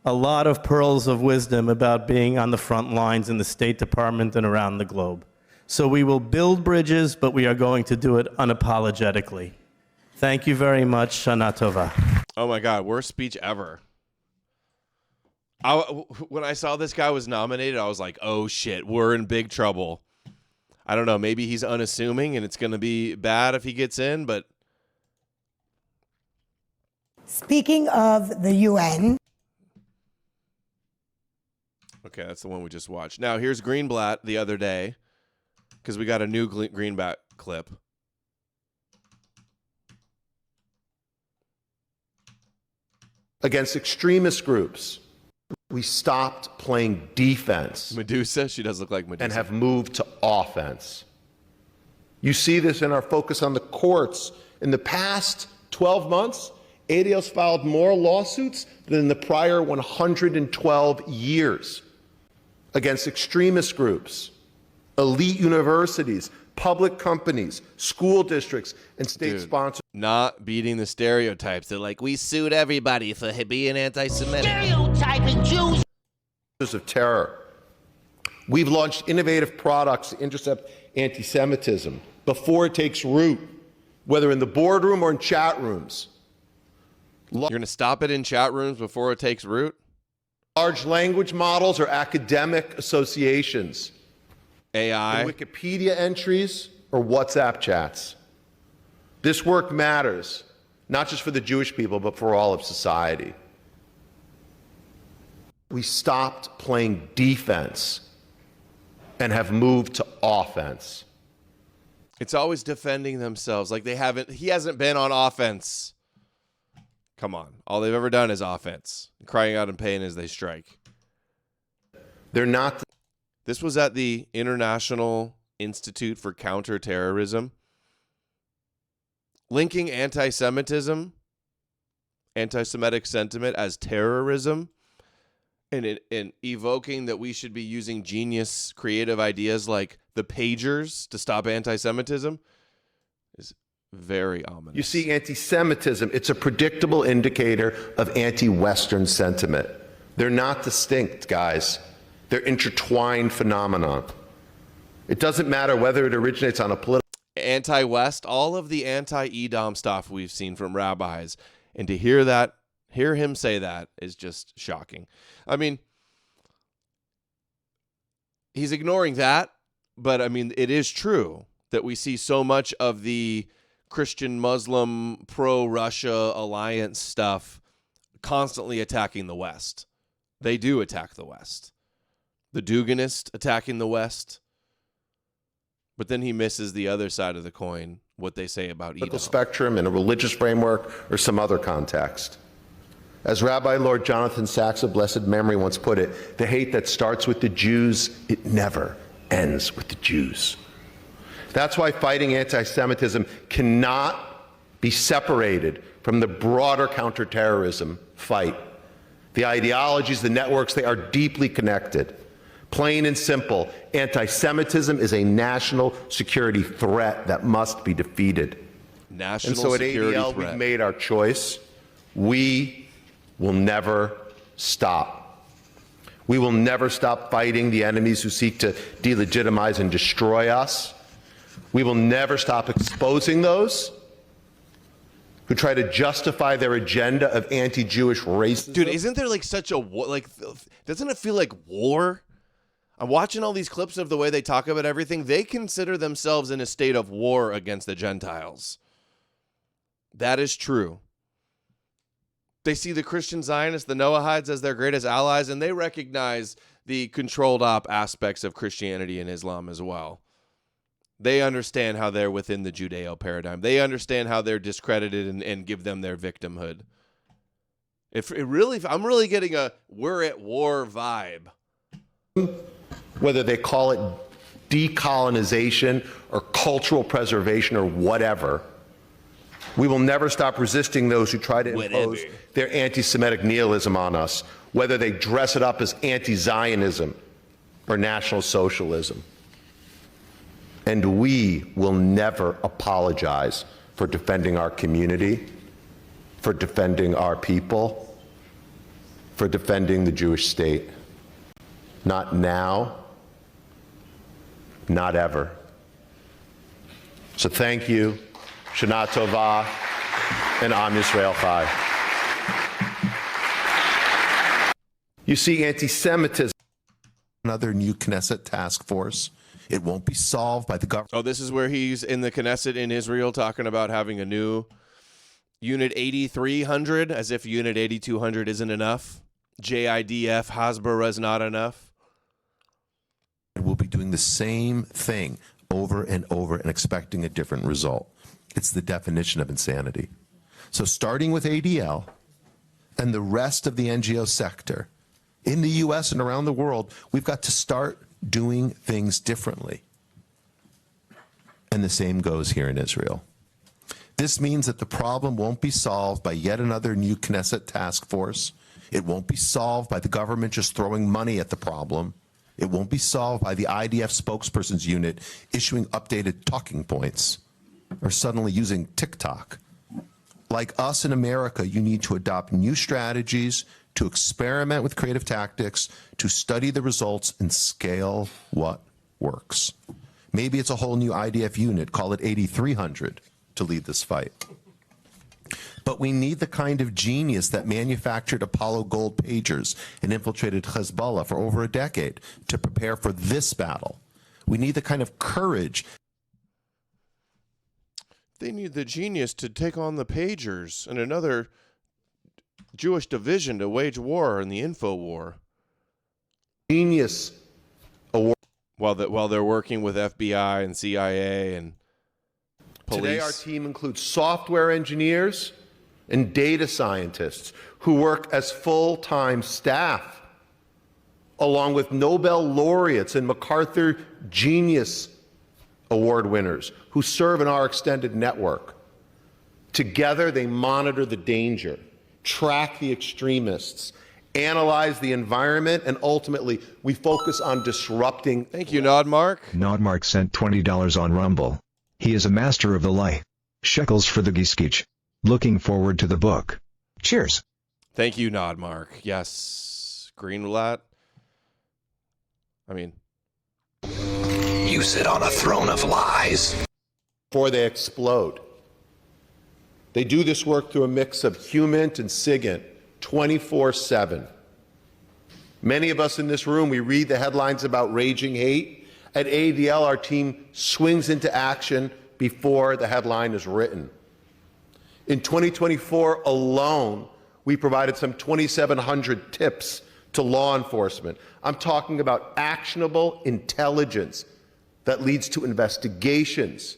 a lot of pearls of wisdom about being on the front lines in the State Department and around the globe. So we will build bridges, but we are going to do it unapologetically. Thank you very much. Shana Tova. Oh my God, worst speech ever. When I saw this guy was nominated, I was like, oh shit, we're in big trouble. I don't know, maybe he's unassuming and it's going to be bad if he gets in, but. Speaking of the UN. Okay, that's the one we just watched. Now, here's Greenblatt the other day, because we got a new Greenblatt clip. Against extremist groups, we stopped playing defense. Medusa, she does look like Medusa. And have moved to offense. You see this in our focus on the courts. In the past 12 months, ADL's filed more lawsuits than in the prior 112 years against extremist groups, elite universities, public companies, school districts, and state-sponsored. Not beating the stereotypes. They're like, we sued everybody for being anti-Semitic. Stereotyping Jews. Of terror. We've launched innovative products to intercept anti-Semitism before it takes root, whether in the boardroom or in chat rooms. You're going to stop it in chat rooms before it takes root? Large language models or academic associations. AI. Wikipedia entries or WhatsApp chats. This work matters, not just for the Jewish people, but for all of society. We stopped playing defense and have moved to offense. It's always defending themselves like he hasn't been on offense. Come on. All they've ever done is offense. Crying out in pain as they strike. They're not. This was at the International Institute for Counterterrorism. Linking anti-Semitism, anti-Semitic sentiment as terrorism, and evoking that we should be using genius creative ideas like the pagers to stop anti-Semitism is very ominous. You see, anti-Semitism, it's a predictable indicator of anti-Western sentiment. They're not distinct, guys. They're intertwined phenomenon. It doesn't matter whether it originates on a political... Anti-West, all of the anti-Edom stuff we've seen from rabbis, and to hear him say that is just shocking. I mean, he's ignoring that, but I mean, it is true that we see so much of the Christian-Muslim pro-Russia alliance stuff constantly attacking the West. They do attack the West. The Duganist attacking the West. But then he misses the other side of the coin, what they say about Edom. Spectrum in a religious framework or some other context. As Rabbi Lord Jonathan Sacks of blessed memory once put it, the hate that starts with the Jews, it never ends with the Jews. That's why fighting anti-Semitism cannot be separated from the broader counterterrorism fight. The ideologies, the networks, they are deeply connected. Plain and simple, anti-Semitism is a national security threat that must be defeated. National and so at security ADL, threat. we've made our choice. We will never stop. We will never stop fighting the enemies who seek to delegitimize and destroy us. We will never stop exposing those who try to justify their agenda of anti-Jewish racism. Dude, isn't there like such a war? Like, doesn't it feel like war? I'm watching all these clips of the way they talk about everything. They consider themselves in a state of war against the Gentiles. That is true. They see the Christian Zionists, the Noahides, as their greatest allies, and they recognize the controlled op aspects of Christianity and Islam as well. They understand how they're within the Judeo paradigm. They understand how they're discredited and give them their victimhood. I'm really getting a we're at war vibe. Whether they call it decolonization or cultural preservation or whatever, we will never stop resisting those who try to impose their anti-Semitic nihilism on us, whether they dress it up as anti-Zionism or National Socialism. And we will never apologize for defending our community, for defending our people, for defending the Jewish state. Not now, not ever. So thank you, Shana Tova, and Am Yisrael Chai. You see, anti-Semitism, another new Knesset task force. It won't be solved by the government. Oh, this is where he's in the Knesset in Israel talking about having a new Unit 8300, as if Unit 8200 isn't enough. JIDF, Hasbara is not enough. We'll be doing the same thing over and over and expecting a different result. It's the definition of insanity. So starting with ADL and the rest of the NGO sector in the U.S. and around the world, we've got to start doing things differently. And the same goes here in Israel. This means that the problem won't be solved by yet another new Knesset task force. It won't be solved by the government just throwing money at the problem. It won't be solved by the IDF spokesperson's unit issuing updated talking points or suddenly using TikTok. Like us in America, you need to adopt new strategies, to experiment with creative tactics, to study the results and scale what works. Maybe it's a whole new IDF unit, call it 8300, to lead this fight. But we need the kind of genius that manufactured Apollo gold pagers and infiltrated Hezbollah for over a decade to prepare for this battle. We need the kind of courage. They need the genius to take on the pagers and another Jewish division to wage war in the info war. Genius award. While they're working with FBI and CIA and Today, our team includes software engineers and data scientists who work as full-time staff, along with Nobel laureates and MacArthur Genius Award winners who serve in our extended network. Together, they monitor the danger, track the extremists, analyze the environment, and ultimately, we focus on disrupting. Thank you, Nodmark. Nodmark sent $20 on Rumble. He is a master of the lie. Shekels for the Giskich. Looking forward to the book. Cheers. Thank you, Nodmark. Yes. Green roulette. I mean, you sit on a throne of lies. Before they explode. They do this work through a mix of HUMINT and SIGINT, 24/7. Many of us in this room, we read the headlines about raging hate. At ADL, our team swings into action before the headline is written. In 2024 alone, we provided some 2,700 tips to law enforcement. I'm talking about actionable intelligence that leads to investigations,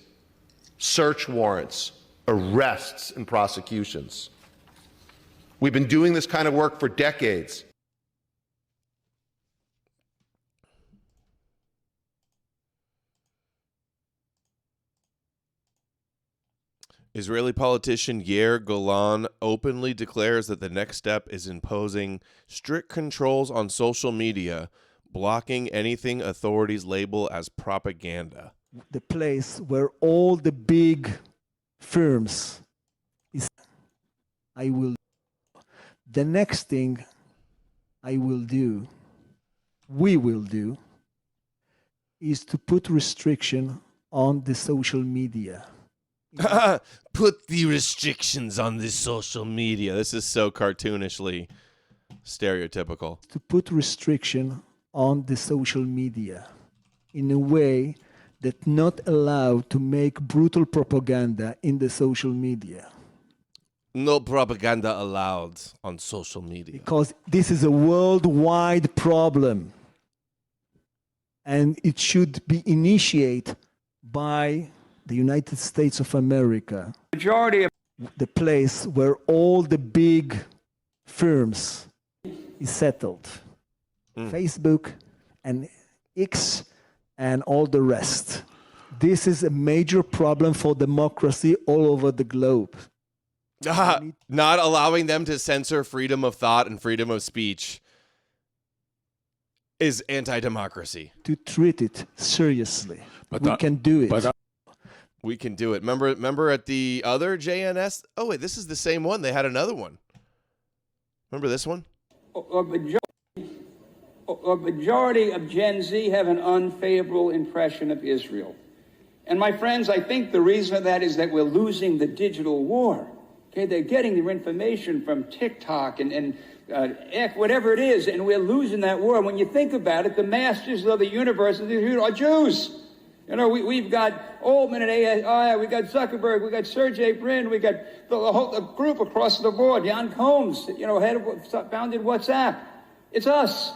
search warrants, arrests, and prosecutions. We've been doing this kind of work for decades. Israeli politician Yair Golan openly declares that the next step is imposing strict controls on social media, blocking anything authorities label as propaganda. The place where all the big firms is. I will. The next thing I will do, we will do, is to put restriction on the social media. Put the restrictions on this social media. This is so cartoonishly stereotypical. To put restriction on the social media in a way that not allowed to make brutal propaganda in the social media. No propaganda allowed on social media. Because this is a worldwide problem. And it should be initiated by the United States of America. Majority of the place where all the big firms is settled. Facebook and X and all the rest. This is a major problem for democracy all over the globe. Not allowing them to censor freedom of thought and freedom of speech is anti-democracy. To treat it seriously. We can do it. We can do it. Remember at the other JNS? Oh, wait, this is the same one. They had another one. Remember this one? A majority of Gen Z have an unfavorable impression of Israel. And my friends, I think the reason for that is that we're losing the digital war. Okay, they're getting their information from TikTok and whatever it is, and we're losing that war. When you think about it, the masters of the universe are Jews. You know, we've got Altman and AI, we got Zuckerberg, we got Sergey Brin, we got the whole group across the board. Jan Combs, founded WhatsApp. It's us.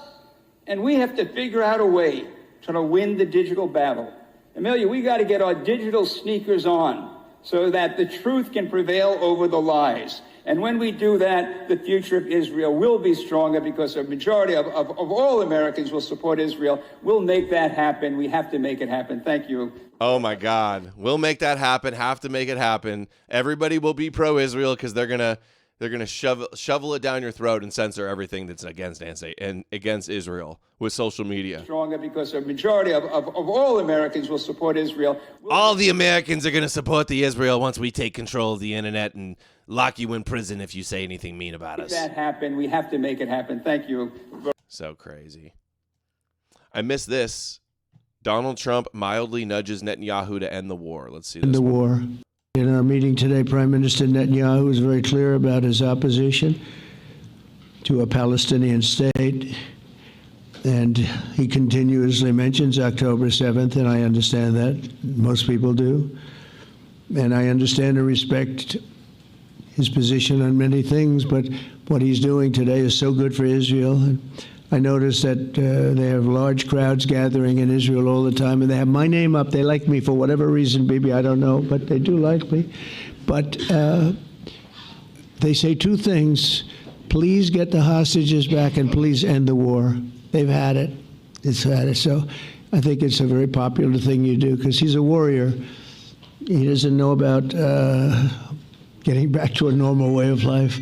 And we have to figure out a way to win the digital battle. Amelia, we got to get our digital sneakers on so that the truth can prevail over the lies. And when we do that, the future of Israel will be stronger because a majority of all Americans will support Israel. We'll make that happen. We have to make it happen. Thank you. Oh, my God. We'll make that happen. Have to make it happen. Everybody will be pro-Israel because they're gonna shovel it down your throat and censor everything that's against Israel with social media. Stronger because a majority of all Americans will support Israel. All the Americans are going to support the Israel once we take control of the internet and lock you in prison if you say anything mean about us. Make that happen. We have to make it happen. Thank you. So crazy. I miss this. Donald Trump mildly nudges Netanyahu to end the war. Let's see this. End the war. In our meeting today, Prime Minister Netanyahu was very clear about his opposition to a Palestinian state. And he continuously mentions October 7th, and I understand that. Most people do. And I understand and respect his position on many things, but what he's doing today is so good for Israel. And I notice that they have large crowds gathering in Israel all the time, and they have my name up. They like me for whatever reason, Bibi, I don't know, but they do like me. But they say two things. Please get the hostages back and please end the war. They've had it. It's had it. So I think it's a very popular thing you do because he's a warrior. He doesn't know about getting back to a normal way of life,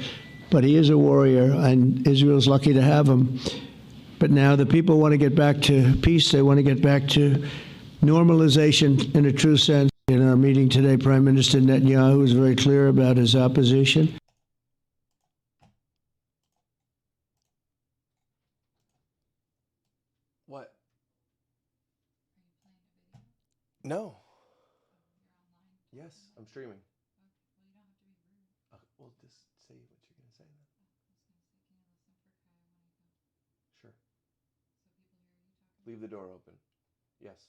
but he is a warrior, and Israel's lucky to have him. But now the people want to get back to peace. They want to get back to normalization in a true sense. In our meeting today, Prime Minister Netanyahu was very clear about his opposition. What? No. Yes, I'm streaming. Well, just say what you're going to say then. Sure. Leave the door open. Yes.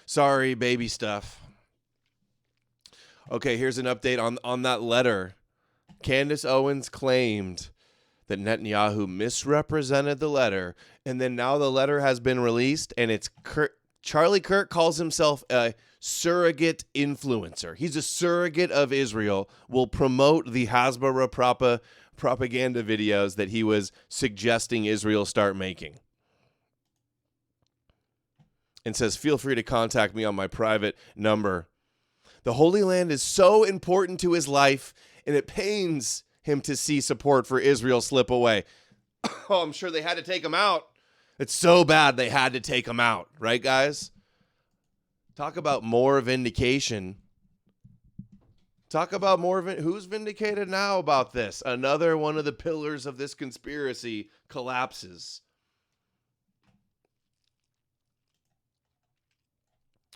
Sorry, baby stuff. Okay, here's an update on that letter. Candace Owens claimed that Netanyahu misrepresented the letter, and then now the letter has been released, and it's Charlie Kirk calls himself a surrogate influencer. He's a surrogate of Israel, will promote the Hasbara propaganda videos that he was suggesting Israel start making. And says, feel free to contact me on my private number. The Holy Land is so important to his life, and it pains him to see support for Israel slip away. Oh, I'm sure they had to take him out. It's so bad they had to take him out. Right, guys? Talk about more vindication. Talk about more who's vindicated now about this? Another one of the pillars of this conspiracy collapses.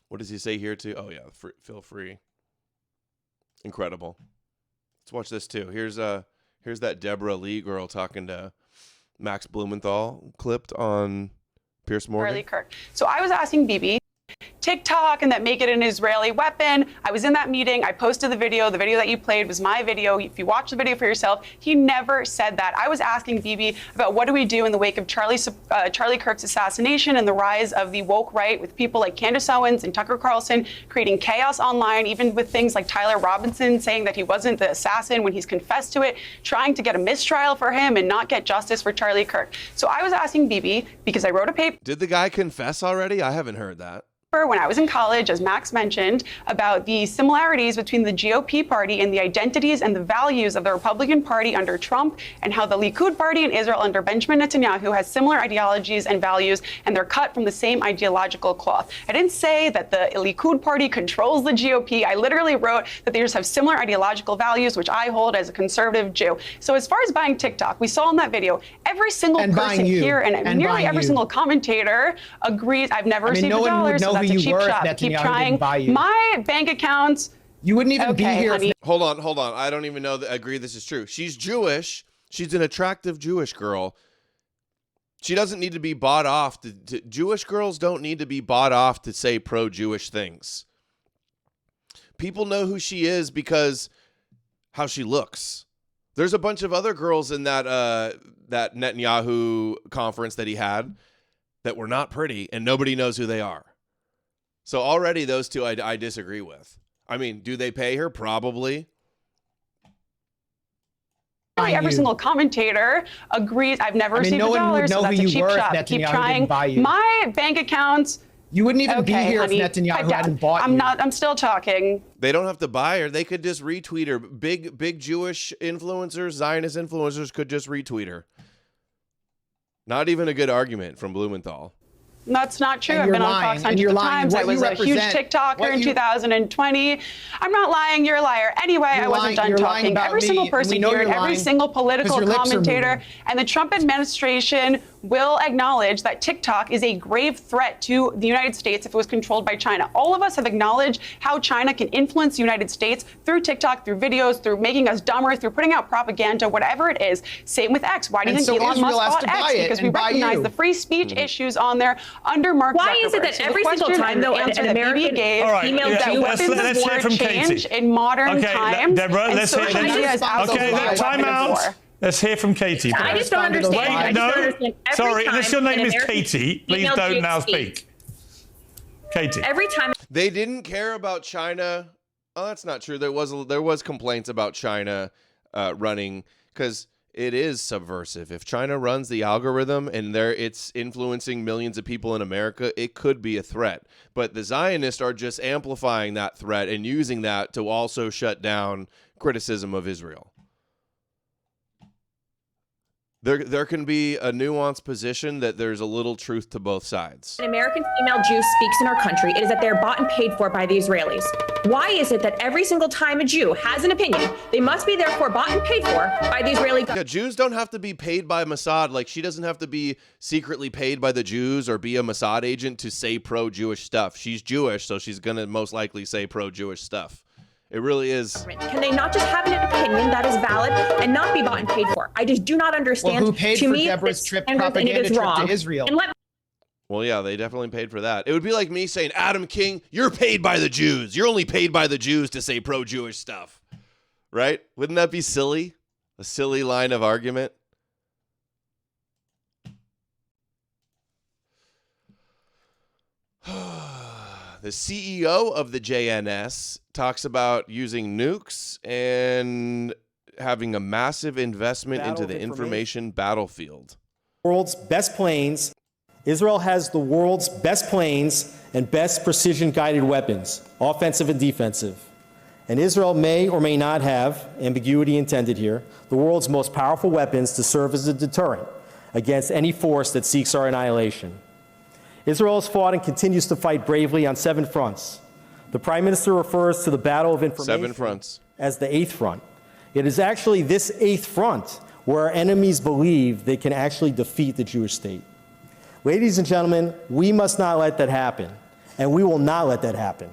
What does he say here too? Oh yeah, feel free. Incredible. Let's watch this too. Here's that Deborah Lee girl talking to Max Blumenthal, clipped on Pierce Morgan. Charlie Kirk. So I was asking Bibi, TikTok and that make it an Israeli weapon. I was in that meeting. I posted the video. The video that you played was my video. If you watch the video for yourself, he never said that. I was asking Bibi about what do we do in the wake of Charlie Kirk's assassination and the rise of the woke right with people like Candace Owens and Tucker Carlson creating chaos online, even with things like Tyler Robinson saying that he wasn't the assassin when he's confessed to it, trying to get a mistrial for him and not get justice for Charlie Kirk. So I was asking Bibi because I wrote a paper. Did the guy confess already? I haven't heard that. When I was in college, as Max mentioned, about the similarities between the GOP party and the identities and the values of the Republican Party under Trump, and how the Likud party in Israel under Benjamin Netanyahu has similar ideologies and values, and they're cut from the same ideological cloth. I didn't say that the Likud party controls the GOP. I literally wrote that they just have similar ideological values, which I hold as a conservative Jew. So as far as buying TikTok, we saw in that video, every single person here and nearly every single commentator agrees. I've never received a dollar, so that's a cheap shot. Keep trying. My bank accounts. You wouldn't even be here. Honey. Hold on. I don't even agree this is true. She's Jewish. She's an attractive Jewish girl. She doesn't need to be bought off. Jewish girls don't need to be bought off to say pro-Jewish things. People know who she is because how she looks. There's a bunch of other girls in that Netanyahu conference that he had that were not pretty, and nobody knows who they are. So already those two I disagree with. I mean, do they pay her? Probably. Every single commentator agrees. I've never received a dollar, so that's a cheap shot. Keep trying. My bank accounts. You wouldn't even be here honey, if Netanyahu hadn't bought you. I'm still talking. They don't have to buy her. They could just retweet her. Big Jewish influencers, Zionist influencers could just retweet her. Not even a good argument from Blumenthal. That's not true. I've been on Fox hundreds of times. I was a huge TikToker in 2020. I'm not lying. You're a liar. Anyway, I wasn't done talking. Every single person here and every single political commentator and the Trump administration will acknowledge that TikTok is a grave threat to the United States if it was controlled by China. All of us have acknowledged how China can influence the United States through TikTok, through videos, through making us dumber, through putting out propaganda, whatever it is. Same with X. Why do you think Elon Musk bought X? Because we recognize the free speech issues on there under Mark Zuckerberg. Why is it that every single time, though, an American email that weapons of war change in modern times? Deborah, let's hear from time out. Let's hear from Katie. I just don't understand. Wait, I just no. don't understand. Sorry, unless your name is Katie, please female don't Jew now speaks. speak. Katie. Every time They didn't care about China. Oh, that's not true. There was complaints about China running, because it is subversive. If China runs the algorithm and it's influencing millions of people in America, it could be a threat. But the Zionists are just amplifying that threat and using that to also shut down criticism of Israel. There can be a nuanced position that there's a little truth to both sides. an American female Jew speaks in our country, it is that they're bought and paid for by the Israelis. Why is it that every single time a Jew has an opinion, they must be therefore bought and paid for by the Israeli government? Yeah, Jews don't have to be paid by Mossad. Like, she doesn't have to be secretly paid by the Jews or be a Mossad agent to say pro-Jewish stuff. She's Jewish, so she's going to most likely say pro-Jewish stuff. It really is. Can they not just have an opinion that is valid and not be bought and paid for? I just do not understand. Well, who paid to for me, Deborah's it's trip, standard and it propaganda is trip wrong. to Israel? And let Well, yeah, they definitely paid for that. It would be like me saying, Adam King, you're paid by the Jews. You're only paid by the Jews to say pro-Jewish stuff. Right? Wouldn't that be silly? A silly line of argument? The CEO of the JNS talks about using nukes and having a massive investment into the information battlefield. World's best planes. Israel has the world's best planes and best precision-guided weapons, offensive and defensive. And Israel may or may not have, ambiguity intended here, the world's most powerful weapons to serve as a deterrent against any force that seeks our annihilation. Israel has fought and continues to fight bravely on 7 fronts. The Prime Minister refers to the battle of information 7 fronts as the 8th front. It is actually this 8th front where our enemies believe they can actually defeat the Jewish state. Ladies and gentlemen, we must not let that happen, and we will not let that happen.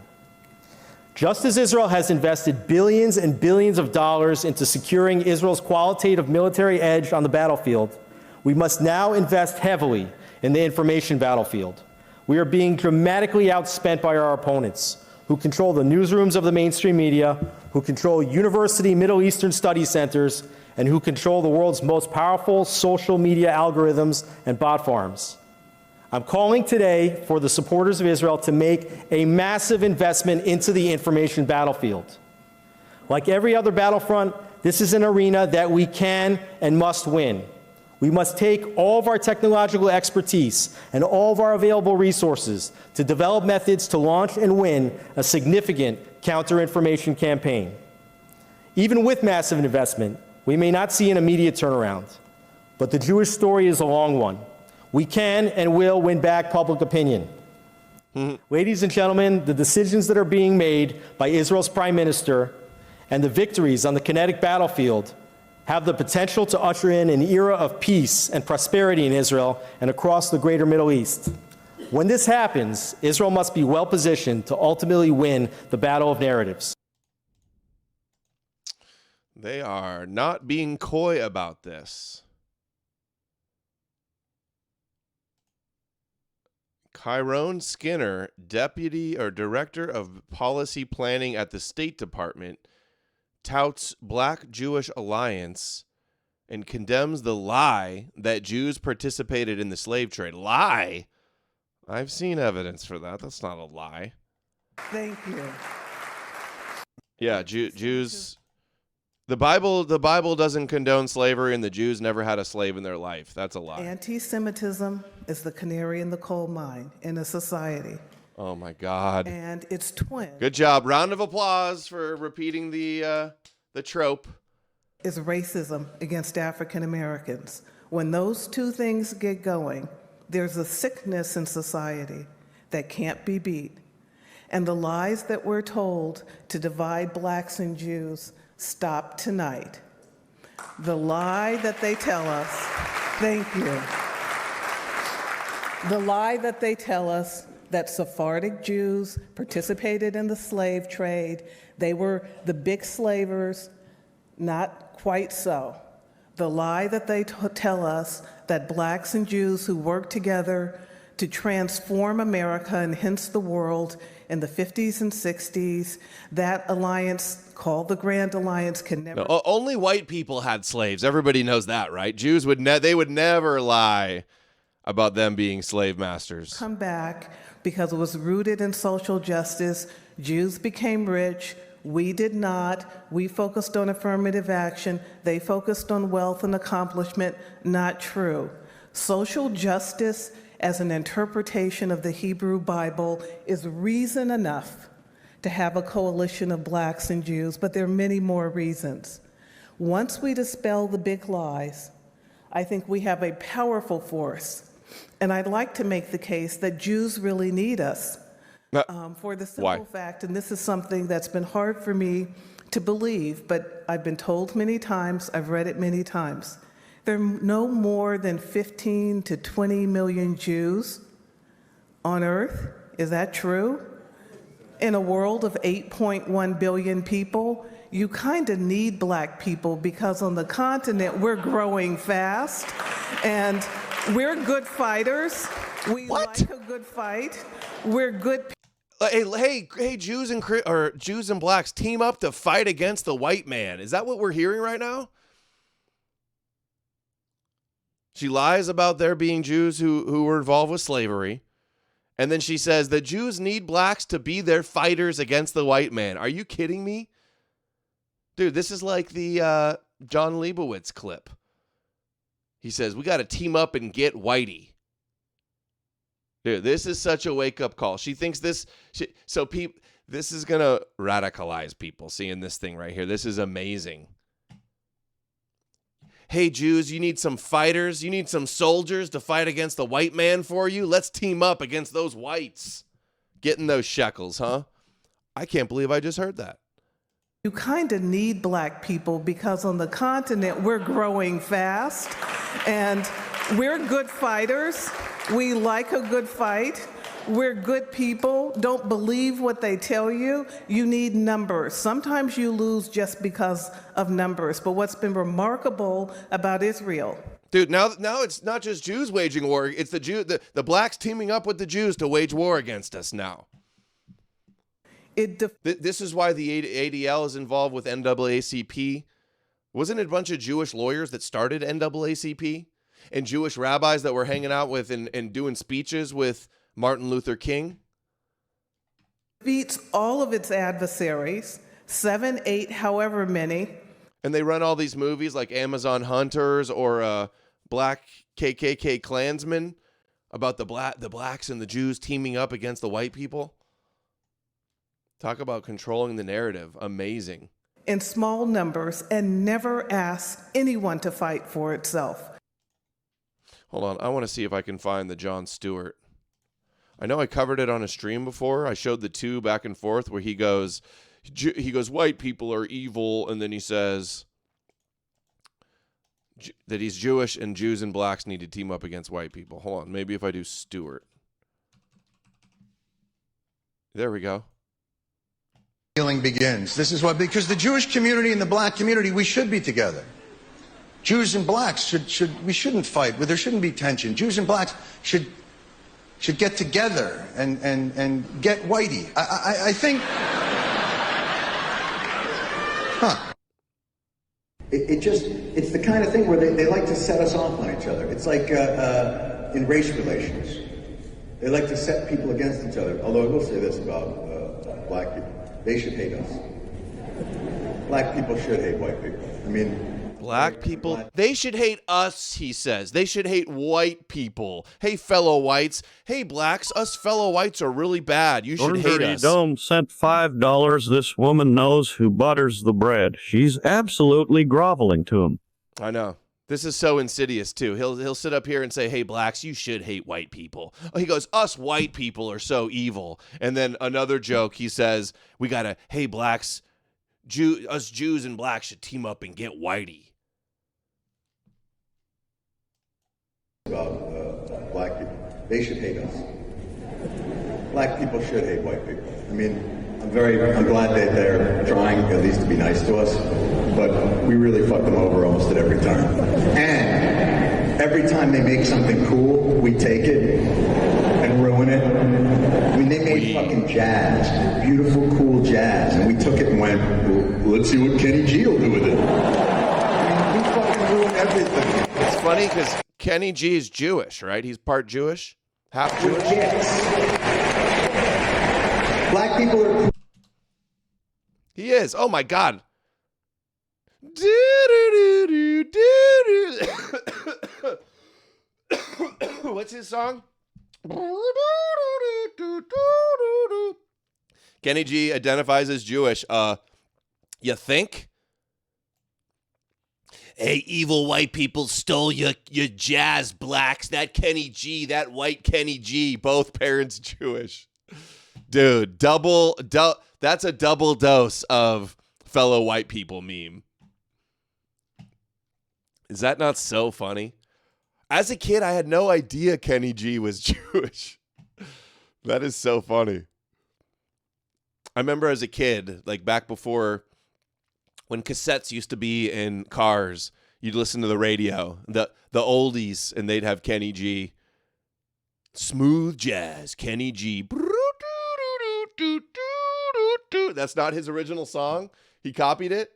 Just as Israel has invested billions and billions of dollars into securing Israel's qualitative military edge on the battlefield, we must now invest heavily in the information battlefield. We are being dramatically outspent by our opponents, who control the newsrooms of the mainstream media, who control university Middle Eastern study centers, and who control the world's most powerful social media algorithms and bot farms. I'm calling today for the supporters of Israel to make a massive investment into the information battlefield. Like every other battlefront, this is an arena that we can and must win. We must take all of our technological expertise and all of our available resources to develop methods to launch and win a significant counter-information campaign. Even with massive investment, we may not see an immediate turnaround, but the Jewish story is a long one. We can and will win back public opinion. Ladies and gentlemen, the decisions that are being made by Israel's Prime Minister and the victories on the kinetic battlefield have the potential to usher in an era of peace and prosperity in Israel and across the greater Middle East. When this happens, Israel must be well positioned to ultimately win the battle of narratives. They are not being coy about this. Tyrone Skinner, deputy or director of policy planning at the State Department, touts Black-Jewish alliance and condemns the lie that Jews participated in the slave trade. Lie? I've seen evidence for that. That's not a lie. Thank you. Yeah, Jews. The Bible doesn't condone slavery, and the Jews never had a slave in their life. That's a lie. Anti-Semitism is the canary in the coal mine in a society. Oh my God. And it's twin. Good job. Round of applause for repeating the trope. Is racism against African Americans. When those two things get going, there's a sickness in society that can't be beat. And the lies that we're told to divide blacks and Jews stop tonight. The lie that they tell us, thank you. The lie that they tell us that Sephardic Jews participated in the slave trade, they were the big slavers, not quite so. The lie that they tell us that blacks and Jews who worked together to transform America and hence the world in the 50s and 60s. That alliance, called the Grand Alliance, can never... No, only white people had slaves. Everybody knows that, right? Jews would never lie about them being slave masters. ...come back because it was rooted in social justice. Jews became rich. We did not. We focused on affirmative action. They focused on wealth and accomplishment. Not true. Social justice as an interpretation of the Hebrew Bible is reason enough to have a coalition of blacks and Jews, but there are many more reasons. Once we dispel the big lies, I think we have a powerful force. And I'd like to make the case that Jews really need us for the simple fact, and this is something that's been hard for me to believe, but I've been told many times, I've read it many times. There are no more than 15 to 20 million Jews on earth. Is that true? In a world of 8.1 billion people, you kind of need black people because on the continent we're growing fast and we're good fighters. We like a good fight. We're good people. Hey, Jews and blacks team up to fight against the white man. Is that what we're hearing right now? She lies about there being Jews who were involved with slavery. And then she says the Jews need blacks to be their fighters against the white man. Are you kidding me? Dude, this is like the John Leibowitz clip. He says, we got to team up and get whitey. Dude, this is such a wake-up call. She thinks this is going to radicalize people seeing this thing right here. This is amazing. Hey, Jews, you need some fighters. You need some soldiers to fight against the white man for you. Let's team up against those whites. Getting those shekels, huh? I can't believe I just heard that. You kind of need black people because on the continent we're growing fast and we're good fighters. We like a good fight. We're good people. Don't believe what they tell you. You need numbers. Sometimes you lose just because of numbers. But what's been remarkable about Israel... Dude, now it's not just Jews waging war. It's the blacks teaming up with the Jews to wage war against us now. This is why the ADL is involved with NAACP. Wasn't it a bunch of Jewish lawyers that started NAACP? And Jewish rabbis that were hanging out with and doing speeches with Martin Luther King? Beats all of its adversaries, 7, 8, however many. And they run all these movies like Amazon Hunters or Black KKK Klansmen about the blacks and the Jews teaming up against the white people. Talk about controlling the narrative. Amazing. In small numbers and never ask anyone to fight for itself. Hold on. I want to see if I can find the Jon Stewart. I know I covered it on a stream before. I showed the two back and forth where he goes, white people are evil. And then he says that he's Jewish and Jews and blacks need to team up against white people. Hold on. Maybe if I do Stewart. There we go. Healing begins. This is why, because the Jewish community and the black community, we should be together. Jews and blacks we shouldn't fight. There shouldn't be tension. Jews and blacks should get together and get whitey. I think. It's the kind of thing where they like to set us off on each other. It's like in race relations. They like to set people against each other. Although I will say this about black people. They should hate us. Black people should hate white people. I mean... Black people, they should hate us, he says. They should hate white people. Hey, fellow whites. Hey, blacks, us fellow whites are really bad. You should hate us. Dome sent $5. This woman knows who butters the bread. She's absolutely groveling to him. I know. This is so insidious, too. He'll sit up here and say, hey, blacks, you should hate white people. Oh, he goes, us white people are so evil. And then another joke, he says, we got to, hey, blacks, us Jews and blacks should team up and get whitey. About black people. They should hate us. Black people should hate white people. I mean, I'm glad that they're trying at least to be nice to us, but we really fuck them over almost at every turn. And every time they make something cool, we take it fucking jazz. They're beautiful, cool jazz. And we took it and went, well, let's see what Kenny G will do with it. I mean, we fucking ruined everything. It's funny because Kenny G is Jewish, right? He's part Jewish? Half Jewish? Black people are... He is. Oh, my God. What's his song? Kenny G identifies as Jewish. You think? Hey, evil white people stole your jazz, blacks. That Kenny G, that white Kenny G, both parents Jewish. Dude, that's a double dose of fellow white people meme. Is that not so funny? As a kid, I had no idea Kenny G was Jewish. That is so funny. I remember as a kid, like back before when cassettes used to be in cars, you'd listen to the radio, the oldies, and they'd have Kenny G. Smooth jazz, Kenny G. That's not his original song. He copied it.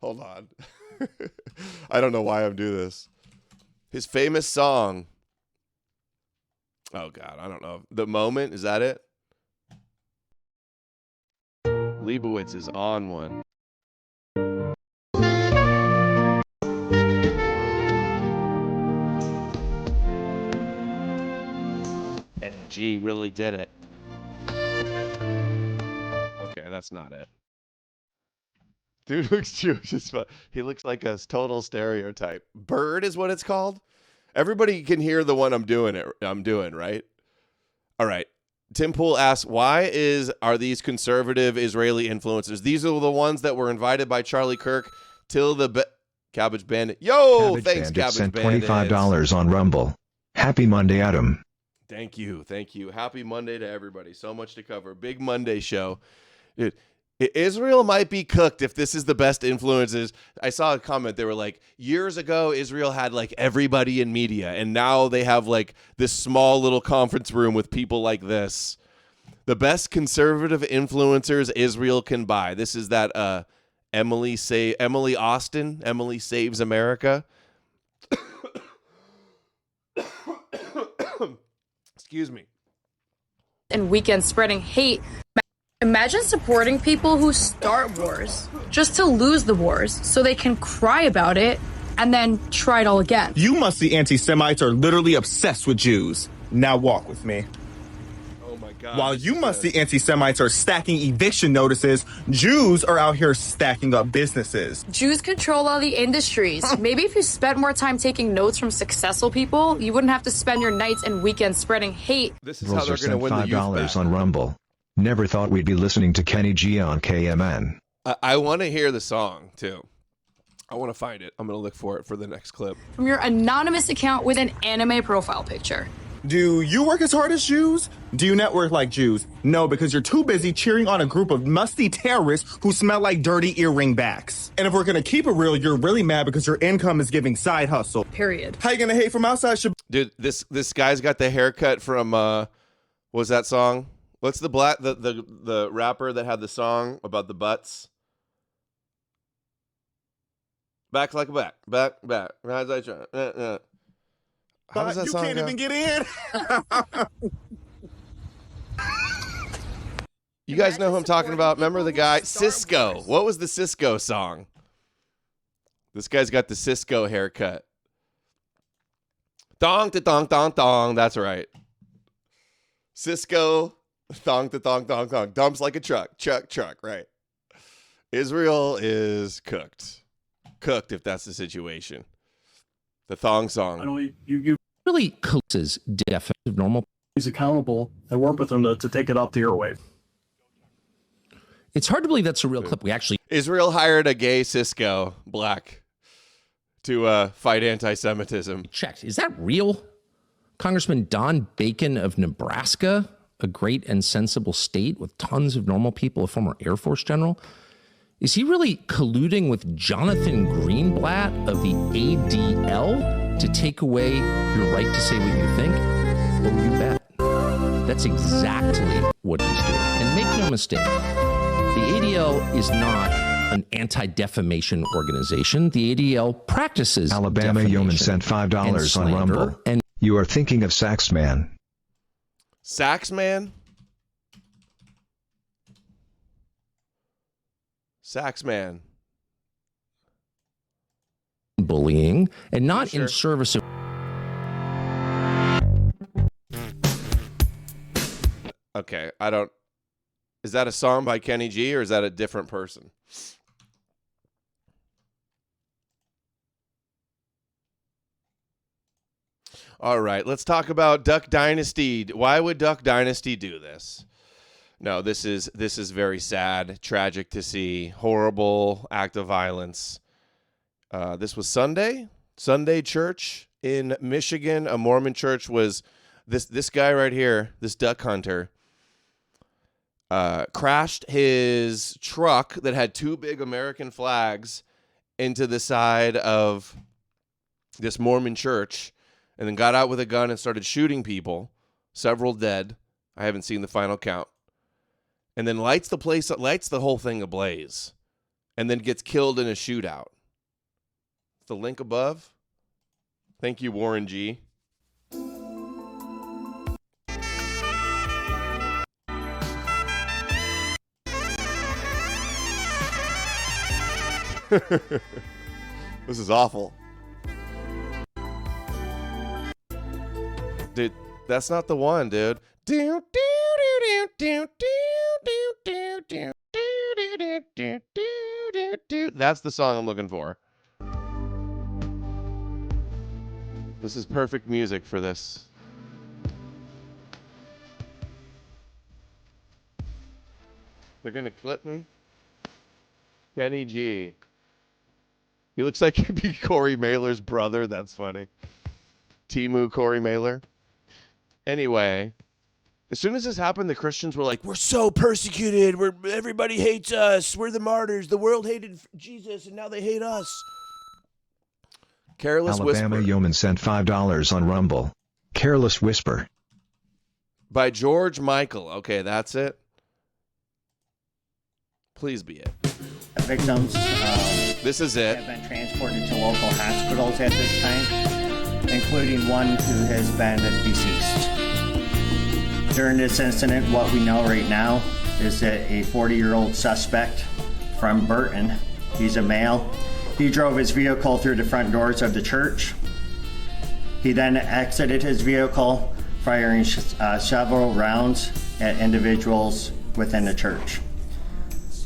Hold on. I don't know why I'm doing this. His famous song. Oh, God, I don't know. The Moment, is that it? Leibowitz is on one. And G really did it. Okay, that's not it. Dude looks Jewish as fuck. He looks like a total stereotype. Bird is what it's called. Everybody can hear the one I'm doing, right? All right. Tim Pool asks, why are these conservative Israeli influencers? These are the ones that were invited by Charlie Kirk till the Cabbage Bandit. Yo, Cabbage thanks, Bandit Cabbage sent Bandit. $25 on Rumble. Happy Monday, Adam. Thank you. Happy Monday to everybody. So much to cover. Big Monday show. Dude, Israel might be cooked if this is the best influences. I saw a comment. They were like, years ago, Israel had like everybody in media, and now they have like this small little conference room with people like this. The best conservative influencers Israel can buy. This is that Emily Austin. Emily Saves America. Excuse me. And weekend spreading hate. Imagine supporting people who start wars just to lose the wars so they can cry about it and then try it all again. You must see anti-Semites are literally obsessed with Jews. Now walk with me. Oh my God. While you must see anti-Semites are stacking eviction notices, Jews are out here stacking up businesses. Jews control all the industries. Maybe if you spent more time taking notes from successful people, you wouldn't have to spend your nights and weekends spreading hate. This is how they're going to win the youth $5 back. on Rumble. Never thought we'd be listening to Kenny G on KMN. I want to hear the song, too. I want to find it. I'm going to look for it for the next clip. From your anonymous account with an anime profile picture. Do you work as hard as Jews? Do you network like Jews? No, because you're too busy cheering on a group of musty terrorists who smell like dirty earring backs. And if we're going to keep it real, you're really mad because your income is giving side hustle. Period. How you going to hate from outside? Dude, this guy's got the haircut from, what was that song? What's the rapper that had the song about the butts? Back like a back. How does that You song can't go? even get in. You guys know who I'm talking about? Remember the guy? Cisco. What was the Cisco song? This guy's got the Cisco haircut. Dong to dong dong dong. That's right. Cisco. Thong to thong thong thong. Dumps like a truck. Truck, right. Israel is cooked. Cooked if that's the situation. The thong song. I know you really coaches definitive normal. He's accountable and work with him to take it up the airwave. It's hard to believe that's a real clip. We actually Israel hired a gay Cisco black to fight anti-Semitism. checked. Is that real? Congressman Don Bacon of Nebraska, a great and sensible state with tons of normal people, a former Air Force general. Is he really colluding with Jonathan Greenblatt of the ADL to take away your right to say what you think? What would you bet? That's exactly what he's doing. And make no mistake, the ADL is not an anti-defamation organization. The ADL practices Alabama Yeoman sent $5 on Rumble. And you are thinking of Saxman. Saxman? Saxman. bullying, and not in service of. Okay, I don't. Is that a song by Kenny G or is that a different person? All right, let's talk about Duck Dynasty. Why would Duck Dynasty do this? No, this is very sad, tragic to see, horrible act of violence. This was Sunday church in Michigan. A Mormon church was this guy right here, this duck hunter, crashed his truck that had two big American flags into the side of this Mormon church, and then got out with a gun and started shooting people, several dead. I haven't seen the final count. And then lights the whole thing ablaze, and then gets killed in a shootout. The link above. Thank you, Warren G. This is awful. Dude, that's not the one, dude. That's the song I'm looking for. This is perfect music for this. They're gonna clip me. Kenny G. He looks like he'd be Corey Mailer's brother. That's funny. Timu Corey Mailer. Anyway, as soon as this happened, the Christians were like, "We're so persecuted. Everybody hates us. We're the martyrs. The world hated Jesus, and now they hate us." Careless Alabama Whisper. Yeoman sent $5 on Rumble. Careless Whisper. By George Michael. Okay, that's it. Please be it. Victims this is it. have been transported to local hospitals at this time, including one who has been deceased. During this incident, what we know right now is that a 40-year-old suspect from Burton, he's a male, he drove his vehicle through the front doors of the church. He then exited his vehicle, firing several rounds at individuals within the church.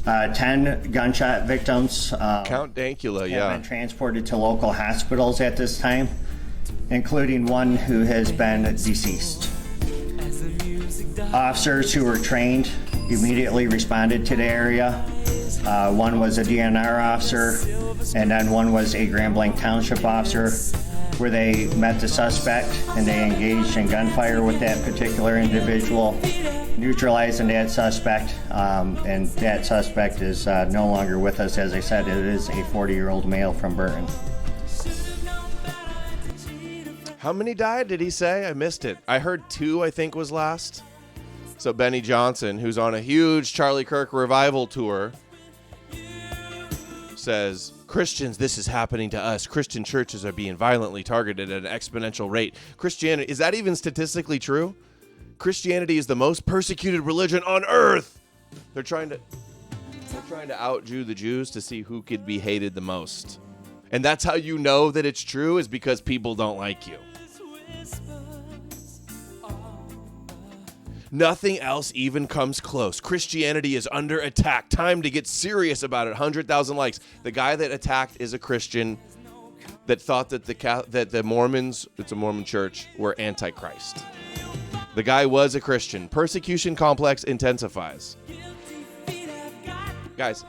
10 gunshot victims Count Dankula, have been transported to local hospitals at this time, including one who has been deceased. Officers who were trained immediately responded to the area. One was a DNR officer, and then one was a Grand Blanc Township officer, where they met the suspect and they engaged in gunfire with that particular individual, neutralizing that suspect, and that suspect is no longer with us. As I said, it is a 40-year-old male from Burton. How many died, did he say? I missed it. I heard 2, I think, was last. So Benny Johnson, who's on a huge Charlie Kirk revival tour, says, "Christians, this is happening to us. Christian churches are being violently targeted at an exponential rate." Christianity, is that even statistically true? Christianity is the most persecuted religion on earth. They're trying to out-Jew the Jews to see who could be hated the most. And that's how you know that it's true, is because people don't like you. Nothing else even comes close. Christianity is under attack. Time to get serious about it. 100,000 likes. The guy that attacked is a Christian that thought that the Mormons, it's a Mormon church, were Antichrist. The guy was a Christian. Persecution complex intensifies. Guys,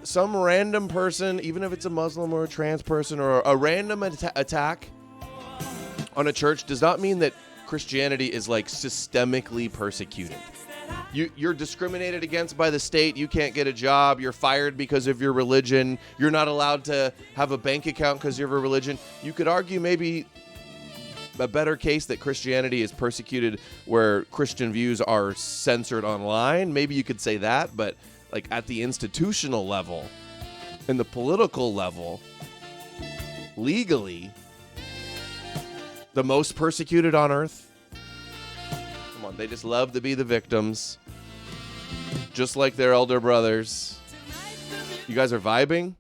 some random person, even if it's a Muslim or a trans person, or a random attack on a church does not mean that Christianity is like systemically persecuted. You're discriminated against by the state. You can't get a job. You're fired because of your religion. You're not allowed to have a bank account because of your religion. You could argue maybe a better case that Christianity is persecuted where Christian views are censored online. Maybe you could say that, but like at the institutional level, in the political level, legally, the most persecuted on earth. Come on, they just love to be the victims, just like their elder brothers. You guys are vibing?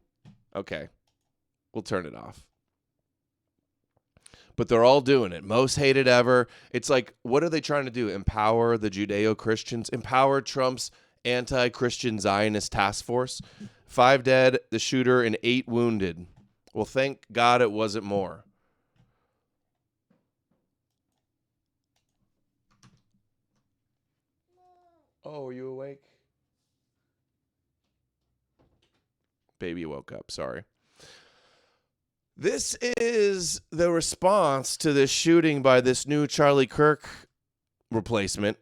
Okay, we'll turn it off. But they're all doing it. Most hated ever. It's like, what are they trying to do? Empower the Judeo-Christians? Empower Trump's anti-Christian Zionist task force? 5 dead, the shooter, and 8 wounded. Well, thank God it wasn't more. Oh, are you awake? Baby woke up, sorry. This is the response to this shooting by this new Charlie Kirk replacement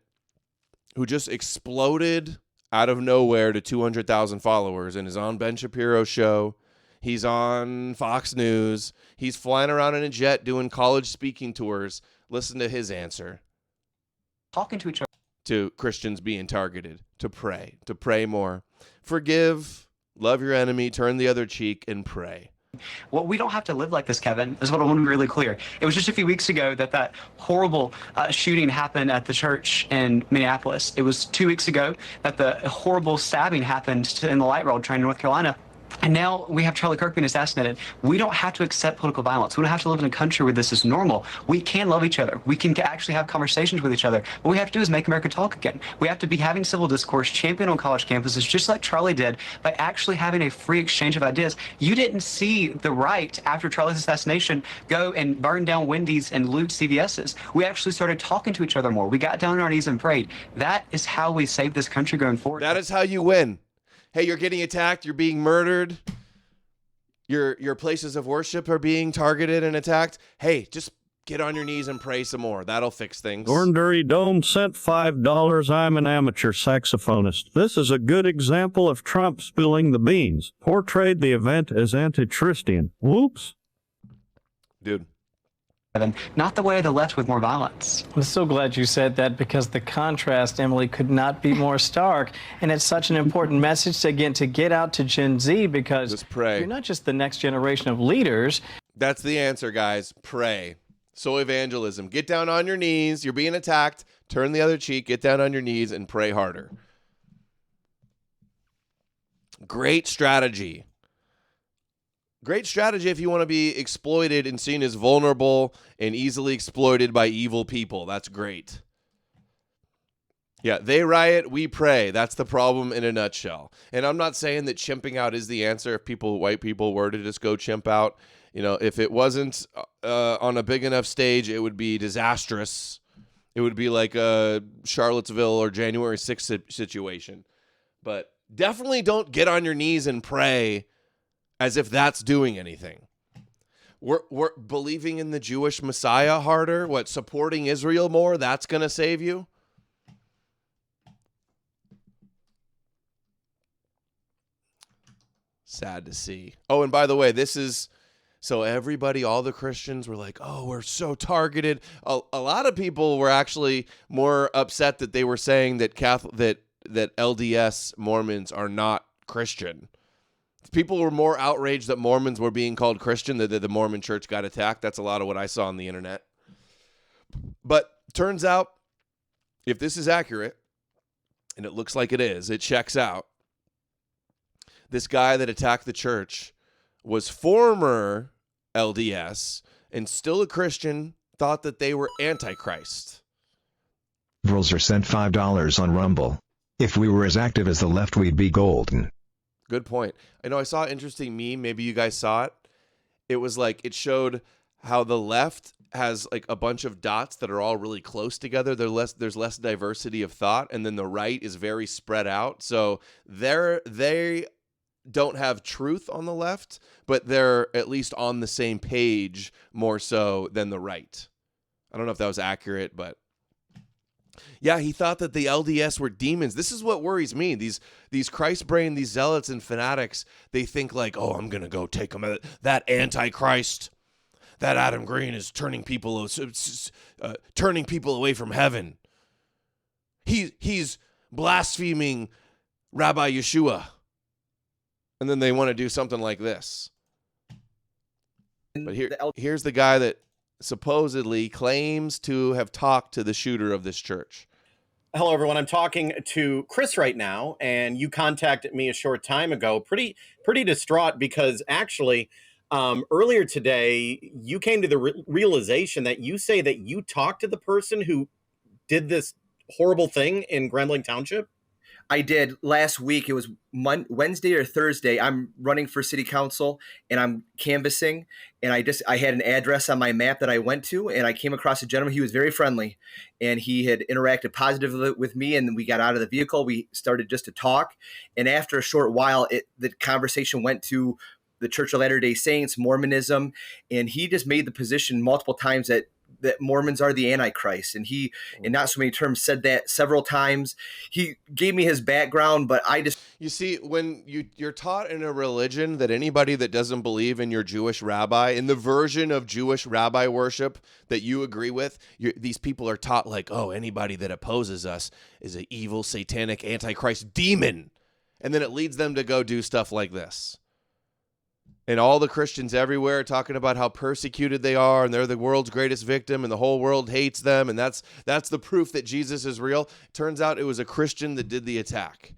who just exploded out of nowhere to 200,000 followers and is on Ben Shapiro's show. He's on Fox News. He's flying around in a jet doing college speaking tours. Listen to his answer. Talking to each other. To Christians being targeted, to pray more. Forgive, love your enemy, turn the other cheek, and pray. Well, we don't have to live like this, Kevin, is what I want to be really clear. It was just a few weeks ago that horrible shooting happened at the church in Minneapolis. It was 2 weeks ago that the horrible stabbing happened in the light rail train in North Carolina. And now we have Charlie Kirk being assassinated. We don't have to accept political violence. We don't have to live in a country where this is normal. We can love each other. We can actually have conversations with each other. What we have to do is make America talk again. We have to be having civil discourse, champion on college campuses, just like Charlie did, by actually having a free exchange of ideas. You didn't see the right, after Charlie's assassination, go and burn down Wendy's and loot CVS's. We actually started talking to each other more. We got down on our knees and prayed. That is how we save this country going forward. That is how you win. Hey, you're getting attacked. You're being murdered. Your places of worship are being targeted and attacked. Hey, just get on your knees and pray some more. That'll fix things. Thornbury Dome sent $5. I'm an amateur saxophonist. This is a good example of Trump spilling the beans. Portrayed the event as anti-Christian. Whoops. Dude. Not the way of the left with more violence. I'm so glad you said that, because the contrast, Emily, could not be more stark. And it's such an important message to get out to Gen Z, because just pray. You're not just the next generation of leaders. That's the answer, guys. Pray. So evangelism. Get down on your knees. You're being attacked. Turn the other cheek. Get down on your knees and pray harder. Great strategy. Great strategy if you want to be exploited and seen as vulnerable and easily exploited by evil people. That's great. Yeah, they riot, we pray. That's the problem in a nutshell. And I'm not saying that chimping out is the answer. If white people were to just go chimp out, if it wasn't on a big enough stage, it would be disastrous. It would be like a Charlottesville or January 6th situation. But definitely don't get on your knees and pray as if that's doing anything. We're believing in the Jewish Messiah harder? What, supporting Israel more? That's going to save you? Sad to see. Oh, and by the way, so everybody, all the Christians were like, oh, we're so targeted. A lot of people were actually more upset that they were saying that that LDS Mormons are not Christian. People were more outraged that Mormons were being called Christian, that the Mormon church got attacked. That's a lot of what I saw on the internet. But turns out, if this is accurate, and it looks like it is, it checks out. This guy that attacked the church was former LDS and still a Christian, thought that they were Antichrist. Vrlzer sent $5 on Rumble. If we were as active as the left, we'd be golden. Good point. I know I saw an interesting meme. Maybe you guys saw it. It was like, it showed how the left has like a bunch of dots that are all really close together. There's less diversity of thought. And then the right is very spread out. So they don't have truth on the left, but they're at least on the same page more so than the right. I don't know if that was accurate, but yeah, he thought that the LDS were demons. This is what worries me. These Christ brain, these zealots and fanatics, they think like, oh, I'm going to go take them, that Antichrist. that Adam Green is turning people away from heaven. He's blaspheming Rabbi Yeshua. And then they want to do something like this. But here's the guy that supposedly claims to have talked to the shooter of this church. Hello, everyone. I'm talking to Chris right now, and you contacted me a short time ago. Pretty distraught because actually, earlier today, you came to the realization that you say that you talked to the person who did this horrible thing in Grambling Township. I did last week. It was Wednesday or Thursday. I'm running for city council and I'm canvassing, and I had an address on my map that I went to, and I came across a gentleman. He was very friendly, and he had interacted positively with me, and we got out of the vehicle. We started just to talk, and after a short while, the conversation went to the Church of Latter-day Saints, Mormonism, and he just made the position multiple times that Mormons are the Antichrist. And he, in not so many terms, said that several times. He gave me his background, but You see, when you're taught in a religion that anybody that doesn't believe in your Jewish rabbi, in the version of Jewish rabbi worship that you agree with, these people are taught like, oh, anybody that opposes us is an evil, satanic, Antichrist demon. And then it leads them to go do stuff like this. And all the Christians everywhere are talking about how persecuted they are, and they're the world's greatest victim, and the whole world hates them, and that's the proof that Jesus is real. Turns out it was a Christian that did the attack.